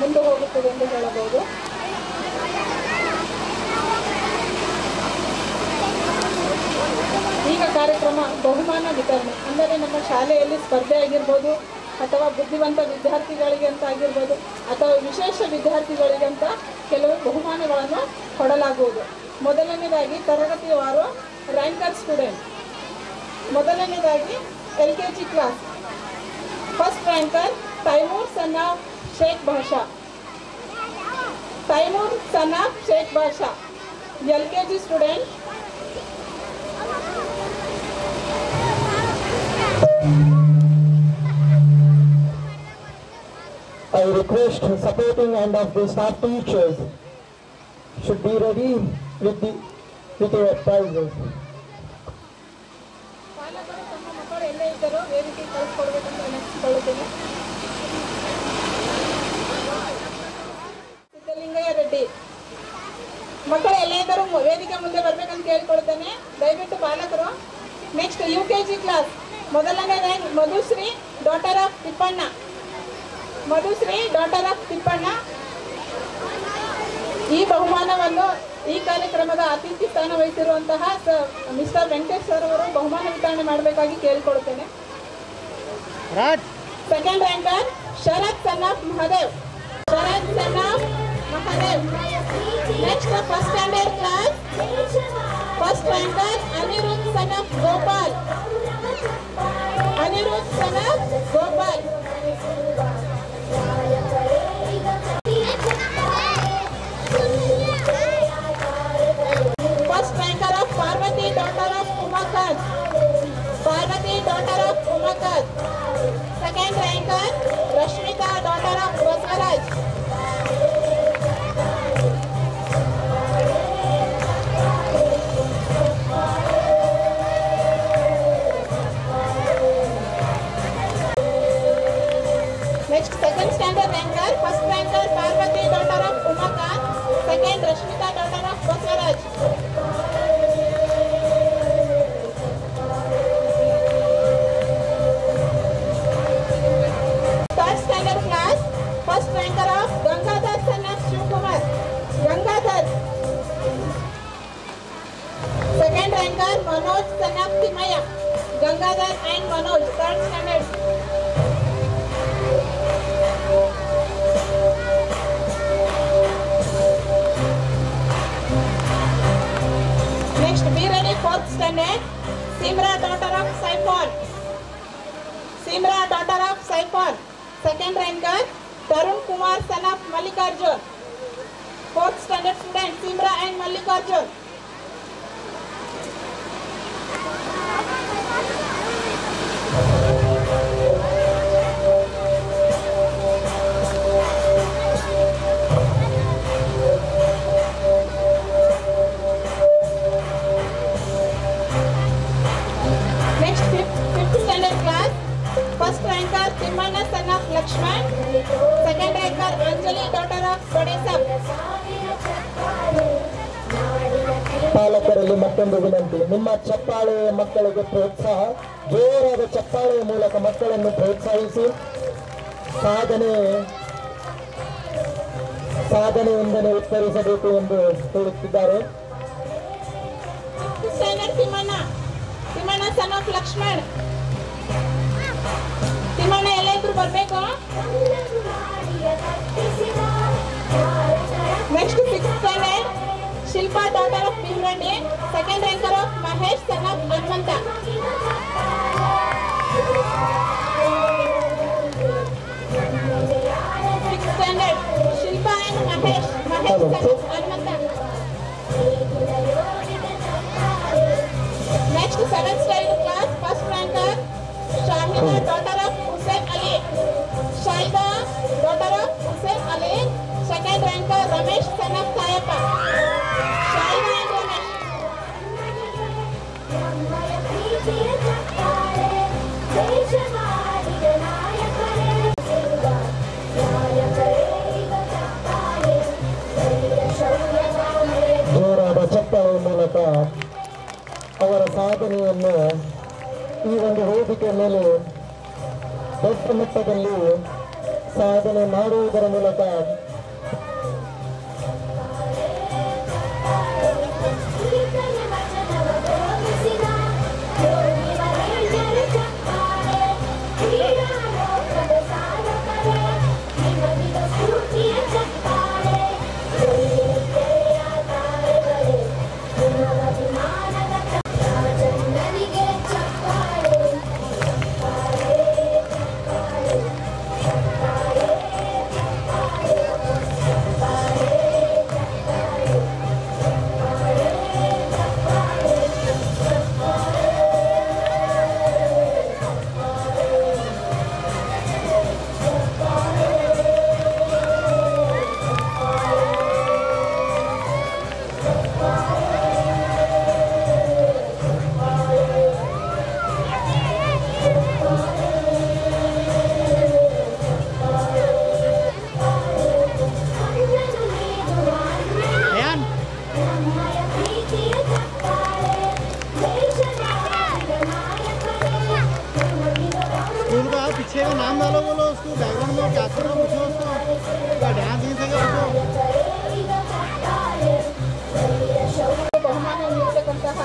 Speaker 6: ಮುಂದೆ ಹೋಗುತ್ತದೆ ಎಂದು ಹೇಳಬಹುದು. ಈಗ ಕಾರ್ಯಕ್ರಮ ಬಹುಮಾನ ವಿತರಣೆ, ಅಂದರೆ ನಮ್ಮ ಶಾಲೆಯಲ್ಲಿ ಸ್ಪರ್ಧೆ ಆಗಿರ್ಬೋದು ಅಥವಾ ಬುದ್ಧಿವಂತ ವಿದ್ಯಾರ್ಥಿಗಳಿಗೆ ಅಂತ ಆಗಿರ್ಬೋದು ಅಥವಾ ವಿಶೇಷ ವಿದ್ಯಾರ್ಥಿಗಳಿಗೆ ಅಂತ ಕೆಲವು ಬಹುಮಾನಗಳನ್ನು ಕೊಡಲಾಗುವುದು. ಮೊದಲನೇದಾಗಿ ತರಗತಿವಾರು ರ್ಯಾಂಕರ್ ಸ್ಟೂಡೆಂಟ್. ಮೊದಲನೇದಾಗಿ LKG class. First ranker Taimur son of Sheikh ಭಾಷಾ. ತೈಮೂರ್ ಸನ್ ಆಫ್ ಶೇಖ್ ಭಾಷಾ LKG student.
Speaker 1: I request supporting hand of the staff teachers should be ready with your prizes.
Speaker 6: ಪಾಲಕರು ತಮ್ಮ ಮಕ್ಕಳು ಎಲ್ಲೇ ಇದ್ದರೂ ವೇದಿಕೆ ಕಳಿಸ್ಕೊಡ್ಬೇಕಂತ ವಿನಂತಿಸಿಕೊಳ್ಳುತ್ತೇನೆ. ಸಿದ್ದಲಿಂಗಯ್ಯ ರೆಡ್ಡಿ ಮಕ್ಕಳು ಎಲ್ಲೇ ಇದ್ದರೂ ವೇದಿಕೆ ಮುಂದೆ ಬರ್ಬೇಕಂತ ಕೇಳ್ಕೊಳ್ತೇನೆ. ದಯವಿಟ್ಟು ಪಾಲಕರು. Next UKG class. ಮೊದಲನೇ rank Madhushree daughter of Tippanna. Madhushree daughter of Tippanna. ಈ ಬಹುಮಾನವನ್ನು ಈ ಕಾರ್ಯಕ್ರಮದ ಅತಿಥಿ ಸ್ಥಾನ ವಹಿಸಿರುವಂತಹ ಮಿಸ್ಟರ್ ವೆಂಕಟೇಶ್ ಸರ್ ಅವರು ಬಹುಮಾನ ವಿತರಣೆ ಮಾಡಬೇಕಾಗಿ ಕೇಳಿಕೊಳ್ಳುತ್ತೇನೆ. Second ranker Sharath son of Mahadev. Sharath son of Mahadev. Next first standard class. First ranker Anirudh son of Gopal. Anirudh son of Gopal. First ranker of Parvati, daughter of Umakad. Parvati, daughter of Umakad. Second ranker Rashmita, daughter of Basaraj. Next second standard ranker, first ranker Parvati, daughter of Umakad. Second Rashmita, daughter of Basaraj. Third standard class, first ranker of Gangadhar son of Shivkumar. Gangadhar. Second ranker Manoj son of Timaya. Gangadhar and Manoj, third standard. Next, be ready, fourth standard. Simra, daughter of Saifon. Simra, daughter of Saifon. Second ranker, Tarun Kumar, son of Mallikarjun. Fourth standard student, Simra and Mallikarjun. Next, fifth standard class. First ranker Timmanna son of Lakshman. Second ranker Anjali, daughter of Sodesap.
Speaker 1: ಪಾಲಕರಲ್ಲಿ ಮತ್ತೊಂದು ವಿನಂತಿ, ನಿಮ್ಮ ಚಪ್ಪಾಳೆ ಮಕ್ಕಳಿಗೆ ಪ್ರೋತ್ಸಾಹ. ಜೋರಾದ ಚಪ್ಪಾಳೆಯ ಮೂಲಕ ಮಕ್ಕಳನ್ನು ಪ್ರೋತ್ಸಾಹಿಸಿ ಸಾಧನೆಯಿಂದಲೇ ಉತ್ತರಿಸಬೇಕು ಎಂದು ಹೇಳುತ್ತಿದ್ದಾರೆ.
Speaker 6: Standard Timmanna son of Lakshman. Thimmanna ಎಲ್ಲ ಇದ್ರು ಬರ್ಬೇಕು. Next six standard Shilpa, daughter of Bhimareddy. Second ranker of Mahesh son of Hanumantha. Six standard Shilpa and Mahesh son of Hanumantha. Next, seventh standard class, first ranker Shahida, daughter of Hussain Ali. Shahida, daughter of Hussain Ali. Second ranker Ramesh, son of Sayappa. Shahida and Ramesh.
Speaker 1: ಜೋರಾದ ಚಪ್ಪಾಳೆಯ ಮೂಲಕ ಅವರ ಸಾಧನೆಯನ್ನು ಈ ಒಂದು ವೇದಿಕೆ ಮೇಲೆ ದೊಡ್ಡ ಮಟ್ಟದಲ್ಲಿ ಸಾಧನೆ ಮಾಡುವುದರ ಮೂಲಕ
Speaker 7: पीछे का नाम डालो, बोलो उसको बैकग्राउंड में क्या करो, पूछो उसको ड्यान्स नहीं देगा उसको.
Speaker 6: ಬಹುಮಾನ ನೀಡತಕ್ಕಂತಹ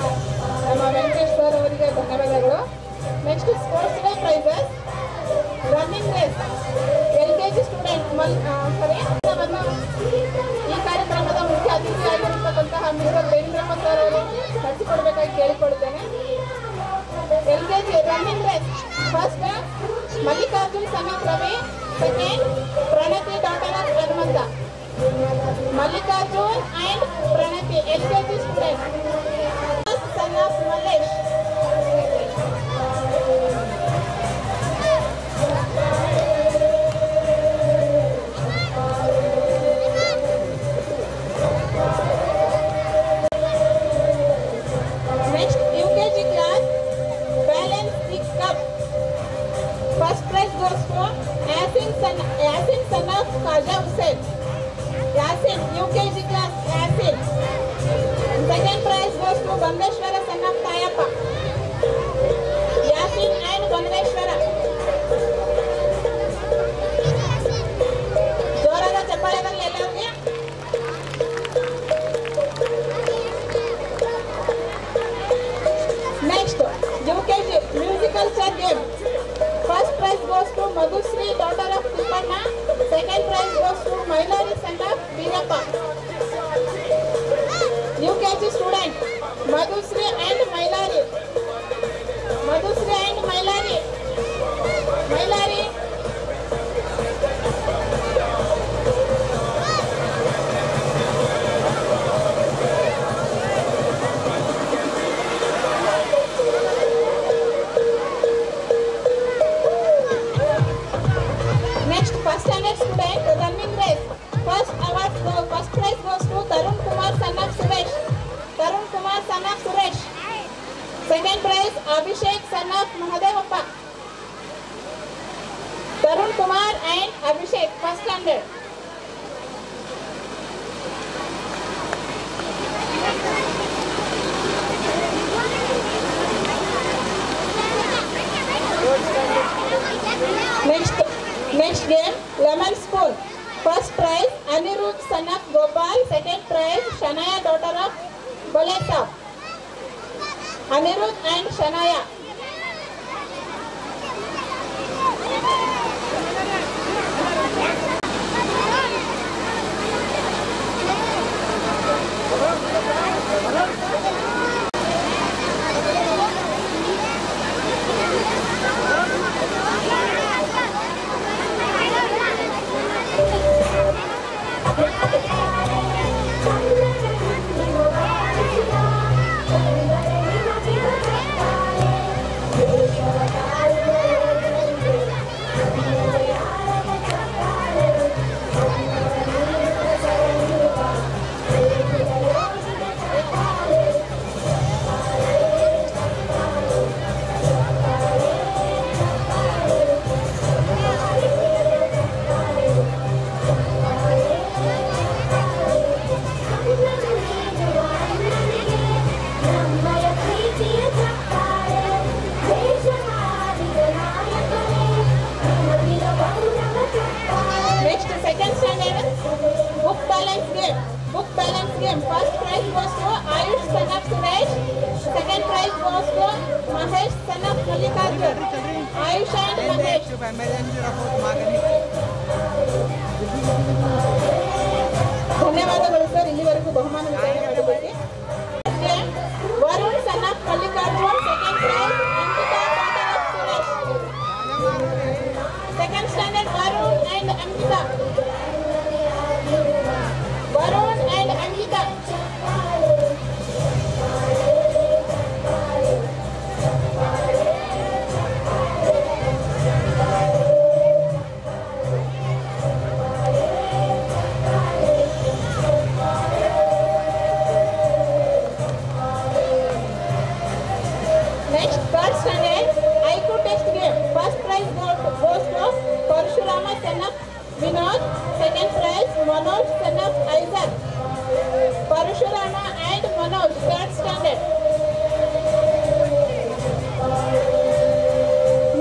Speaker 6: ನಮ್ಮ ವೆಂಕಟೇಶ್ ಸರ್ ಅವರಿಗೆ ಧನ್ಯವಾದಗಳು. Next sports day prizes running race LKG student ಈ ಕಾರ್ಯಕ್ರಮದ ಮುಖ್ಯ ಅತಿಥಿಯಾಗಿರತಕ್ಕಂತಹ ಮಿಸ್ಟರ್ ಬೇಂದ್ರಮ್ಮ ಸರ್ ಅವರು ನಡೆಸಿಕೊಡಬೇಕಾಗಿ ಕೇಳಿಕೊಳ್ಳುತ್ತೇನೆ. LKG running race first Mallikarjun Sameeth Ravi, second Pranati daughter of Hanumantha. Mallikarjun and Pranati, LKG student. Son of Malesh. Next, UKG class, balance 6 cup. First prize goes to Yasin son of Khaja Hussain. Yasin, UKG class, Yasin. Second prize goes to Bandeshwara son of Tayappa. Yasin and Bandeshwara. ಜೋರಾದ ಚಪ್ಪಾಳೆ ಬರಲಿ ಎಲ್ಲರಿಗೆ. Next, UKG musical chair game. First prize goes to Madhusri, daughter of Tipanna. Second prize goes to Mailari, son of Veerappa. UKG student Madhusri and Mailari. Madhusri and Mailari. Mailari. Next, first standard student running race. First prize goes to Tarun Kumar son of Suresh. Tarun Kumar son of Suresh. Second prize Abhishek son of Mahadevappa. Tarun Kumar and Abhishek, first standard. Next game, lemon spoon. First prize Anirudh son of Gopal. Second prize Shanaya, daughter of Boleta. Anirudh and Shanaya. First prize goes to Ayush son of Suresh. Second prize goes to Mahesh son of Mallikarjun. Ayush and Mahesh. ಧನ್ಯವಾದಗಳು sir, ಇಲ್ಲಿವರೆಗೂ ಬಹುಮಾನ ವಿತರಣೆ ಮಾಡಿದ್ದೀರಿ. Varun son of Mallikarjun. Second prize Ankita, daughter of Suresh. Second standard Varun and Ankita. Varun and Ankita. Next, third standard IQ test game. First prize goes to Parshurama son of Vinod. Second prize Manoj son of Isaac. Parshurama and Manoj, third standard.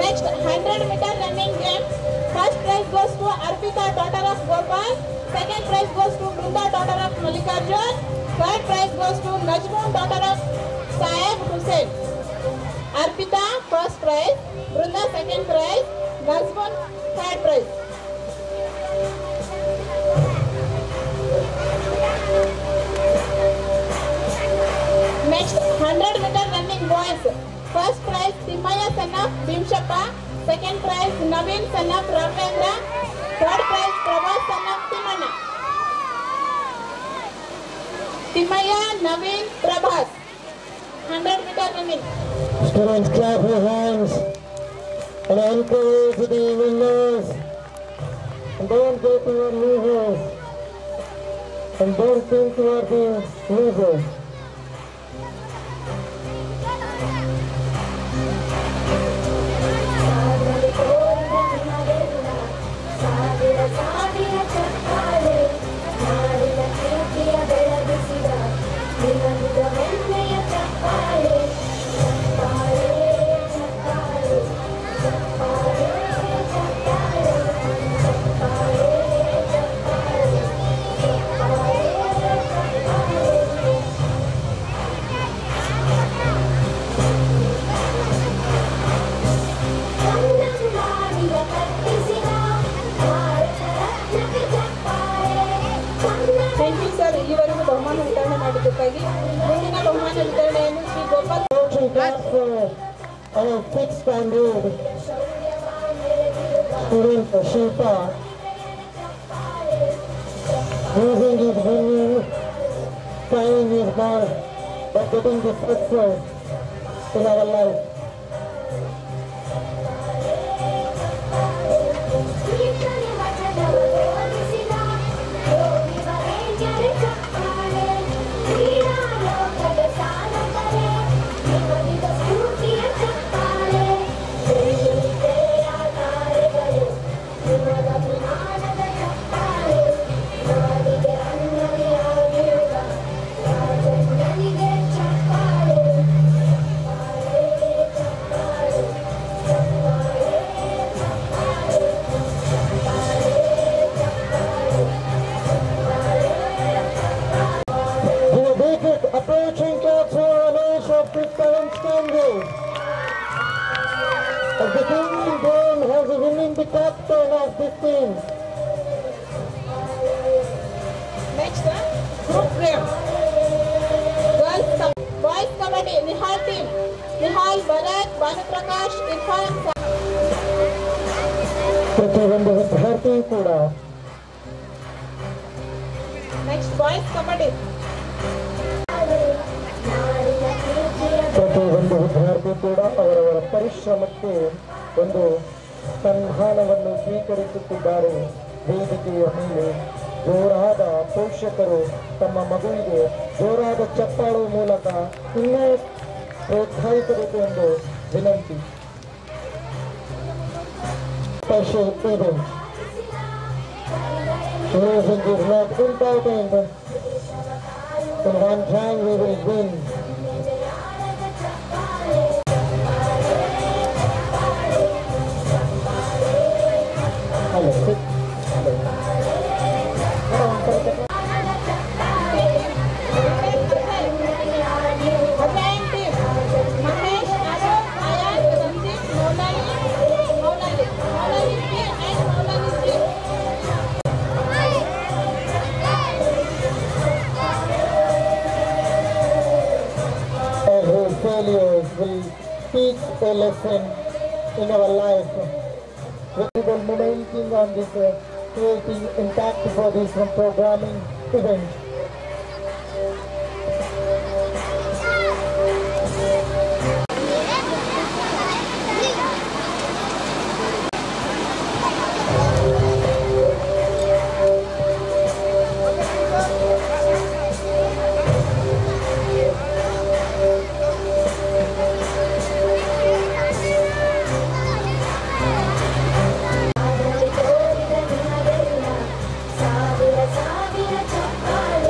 Speaker 6: Next, 100-meter running Arpita, daughter of Gopal. Second prize goes to Brinda, daughter of Mallikarjun. Third prize goes to Najmoon, daughter of Saeb Hussain. Arpita, first prize. Brinda, second prize. Najmoon, third prize. Next, 100-meter running boys. First prize, Timaya son of Bhimshappa. Second prize, Naveen son of Ravendra. Third prize, Prabhas son of Timana. Timaya, Naveen, Prabhas. 100-meter running.
Speaker 1: Students, clap your hands and encourage the winners. And don't go to your losers. And don't think you are the losers. Our sixth standard student Shilpa using his winning, trying his best but getting the success in our life. As the King's game has winning the captain of this team.
Speaker 6: Next, group game. Boys Kabaddi, Nihal team. Nihal, Bharat, Bhanuprakash, Irfan.
Speaker 1: ಪ್ರತಿಯೊಂದು ವಿದ್ಯಾರ್ಥಿ ಕೂಡ
Speaker 6: Next, boys Kabaddi.
Speaker 1: ಪ್ರತಿಯೊಂದು ವಿದ್ಯಾರ್ಥಿ ಕೂಡ ಅವರವರ ಪರಿಶ್ರಮಕ್ಕೆ ಒಂದು ಸನ್ಮಾನವನ್ನು ಸ್ವೀಕರಿಸುತ್ತಿದ್ದಾರೆ. ವೇದಿಕೆಯ ಮೇಲೆ ಜೋರಾದ ಪೋಷಕರು ತಮ್ಮ ಮಗುವಿಗೆ ಜೋರಾದ ಚಪ್ಪಾಳೆ ಮೂಲಕ ಇನ್ನೂ ಪ್ರೋತ್ಸಾಹಿಸಬೇಕು ಎಂದು ವಿನಂತಿ. Special event. Losing is not important. In one time we will win. Hello. Failures will teach a lesson in our life. Visible momentum on this creating impact for this programming event.
Speaker 8: Savira, savira, chapale.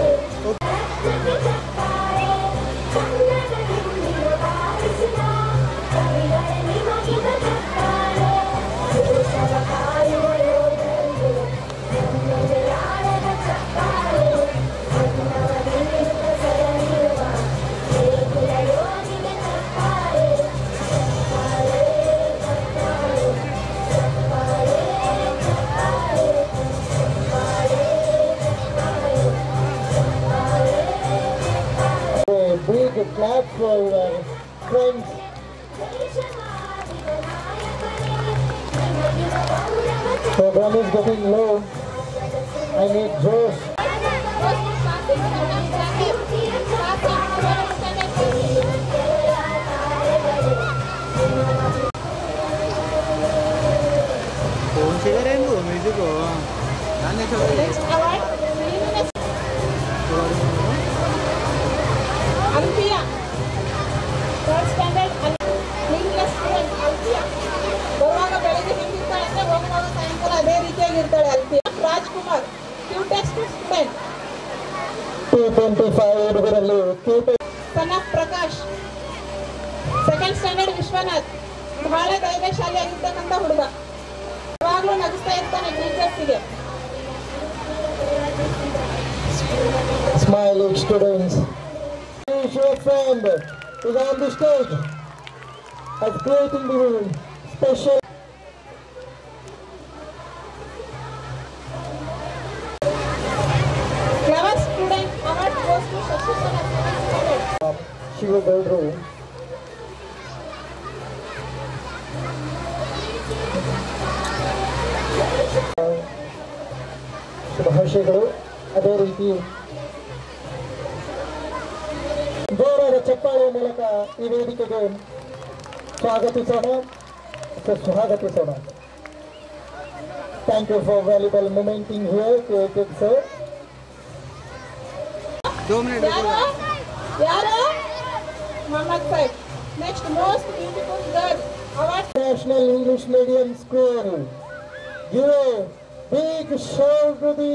Speaker 1: clap for your friends. Program is getting low. I need Josh.
Speaker 7: Phone से करेंगे music को गाने
Speaker 6: Next award, cleanliness. Alfia. Third standard cleanliness student Alfia. ಬರುವಾಗ ಬೆಳಗ್ಗೆ ಹಿಂಗಿರ್ತಾಳೆ ಅಂದ್ರೆ ಹೋಗುವಾಗ ಸಾಯಂಕಾಲ ಅದೇ ರೀತಿಯಾಗಿರ್ತಾಳೆ ಅಲ್ಫಿಯಾ. Rajkumar cutest student.
Speaker 1: 225 ಹುಡುಗರಲ್ಲಿ
Speaker 6: son of Prakash. Second standard Vishwanath. ಬಹಳ ಧೈರ್ಯಶಾಲಿಯಾಗಿರ್ತಕ್ಕಂಥ ಹುಡುಗ. ಯಾವಾಗಲೂ ನಗಿಸ್ತಾ ಇರ್ತಾನೆ ಟೀಚರ್ಸ್ಗೆ.
Speaker 1: smiling students. Your friend is on the stage as creating the special.
Speaker 6: Clever student award goes to Shashikana, seventh standard.
Speaker 1: She will go through. ಶುಭಾಶಯಗಳು. ಅದೇ ರೀತಿ ಜೋರಾದ ಚಪ್ಪಾಳೆಯ ಮೂಲಕ ಈ ವೇದಿಕೆಗೆ ಸ್ವಾಗತಿಸೋಣ. Thank you for valuable momenting here created, sir.
Speaker 7: 2 minute
Speaker 6: ಯಾರು Mohammed Saif. Next most beautiful girl award.
Speaker 1: National English Medium School. Give a big shout to the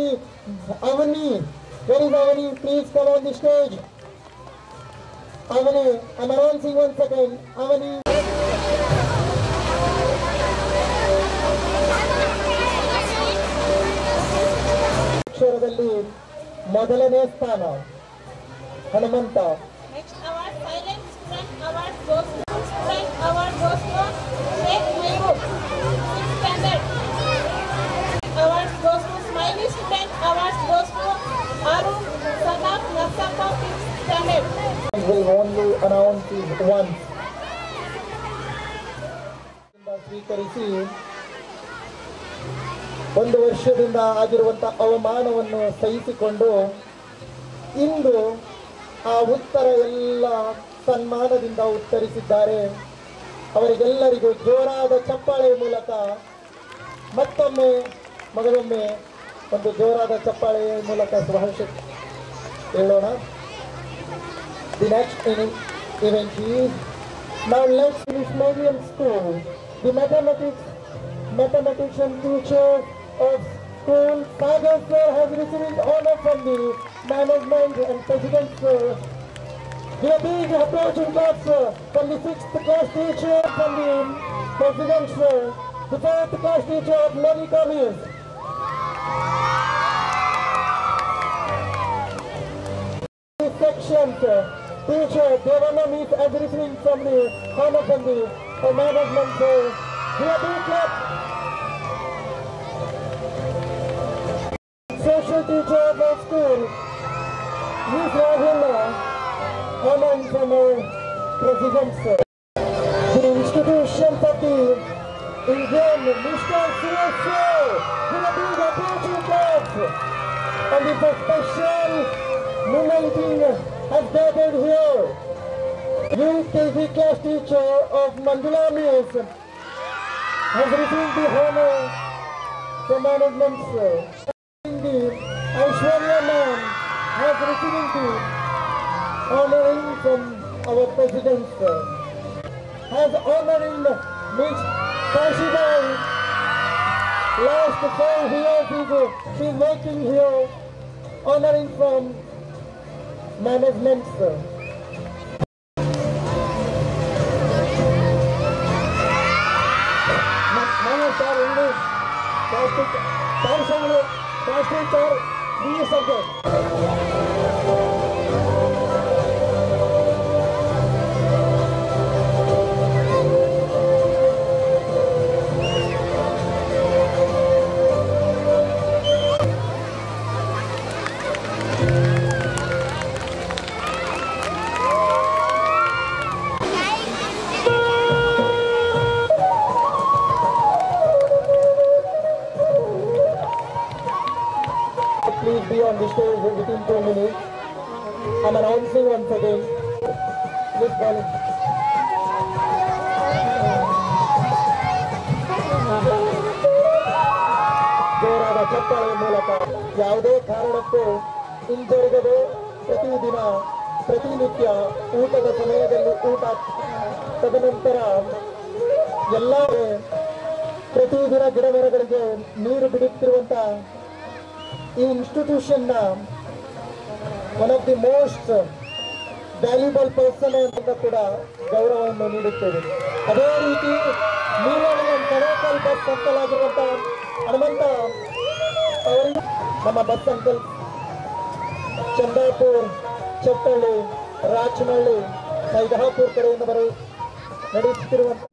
Speaker 1: Avani. Where is Avani? Please come on the stage. Avani, I'm announcing once again. Avani. ಅಕ್ಷರದಲ್ಲಿ ಮೊದಲನೇ ಸ್ಥಾನ Hanumantha.
Speaker 6: Next award silent student award goes to student award goes to Sheikh Mehboob, 6th standard. Award goes to smiley student award goes to Arun son of Narsappa, 5th standard.
Speaker 1: Will only announce it once. ಸ್ವೀಕರಿಸಿ ಒಂದು ವರ್ಷದಿಂದ ಆಗಿರುವಂತಹ ಅವಮಾನವನ್ನು ಸಹಿಸಿಕೊಂಡು ಇಂದು ಆ ಉತ್ತರ ಎಲ್ಲ ಸನ್ಮಾನದಿಂದ ಉತ್ತರಿಸಿದ್ದಾರೆ. ಅವರಿಗೆಲ್ಲರಿಗೂ ಜೋರಾದ ಚಪ್ಪಾಳೆಯ ಮೂಲಕ ಮತ್ತೊಮ್ಮೆ ಮಗಳೊಮ್ಮೆ ಒಂದು ಜೋರಾದ ಚಪ್ಪಾಳೆಯ ಮೂಲಕ ಶುಭಾಶಯ ಹೇಳೋಣ. The next event is now let's finish medium school. The mathematician teacher of school Sagar sir has received honor from the management and president sir. Give a big approaching clap sir from the 6th class teacher from the president sir. The 4th class teacher of Monica Mills. Section teacher Devana Meet as receiving from the honor from the management sir. Give a big clap. Social teacher of our school, Miss Rahula, honored from our president sir. The institutions of the Indian Mr. CSO, with a big approaching clap. And if a special momenting has gathered here, UKG class teacher of Mandula Mills has received the honor from management sir. The Aishwarya ma'am has received the honoring from our president sir. Has honoring Miss Kashibai. Last 4 years she is working here, honoring from management sir. Plastic or BA subject. be on the stage within 2 minutes. I'm announcing once again. Please call it. ಜೋರಾದ ಚಪ್ಪಾಳೆ ಮೂಲಕ ಯಾವುದೇ ಕಾರಣಕ್ಕೂ ಹಿಂಜರಿಗದೆ ಪ್ರತಿದಿನ ಪ್ರತಿನಿತ್ಯ ಊಟದ ಸಮಯದಲ್ಲಿ ಊಟ ತದನಂತರ ಎಲ್ಲ ಪ್ರತಿದಿನ ಗಿಡಮರಗಳಿಗೆ ನೀರು ಬಿಡುತ್ತಿರುವಂತ ಈ ಇನ್ಸ್ಟಿಟ್ಯೂಷನ್ನ one of the most valuable person ಅಂತ ಕೂಡ ಗೌರವವನ್ನು ನೀಡುತ್ತೇವೆ. ಅದೇ ರೀತಿ ಕಡೇಕಲ್ ಬಸ್ ಅಂಕಲ್ ಆಗಿರುವಂತ ಹನುಮಂತ ಅವರಿಗೆ ನಮ್ಮ ಬಸ್ ಅಂಕಲ್ ಚಂದಾಪುರ್, ಚಟ್ಟಳ್ಳಿ, ರಾಚನಹಳ್ಳಿ, ನೈದಹಾಪುರ್ ಕಡೆಯಿಂದ ನಡೆಸುತ್ತಿರುವಂತ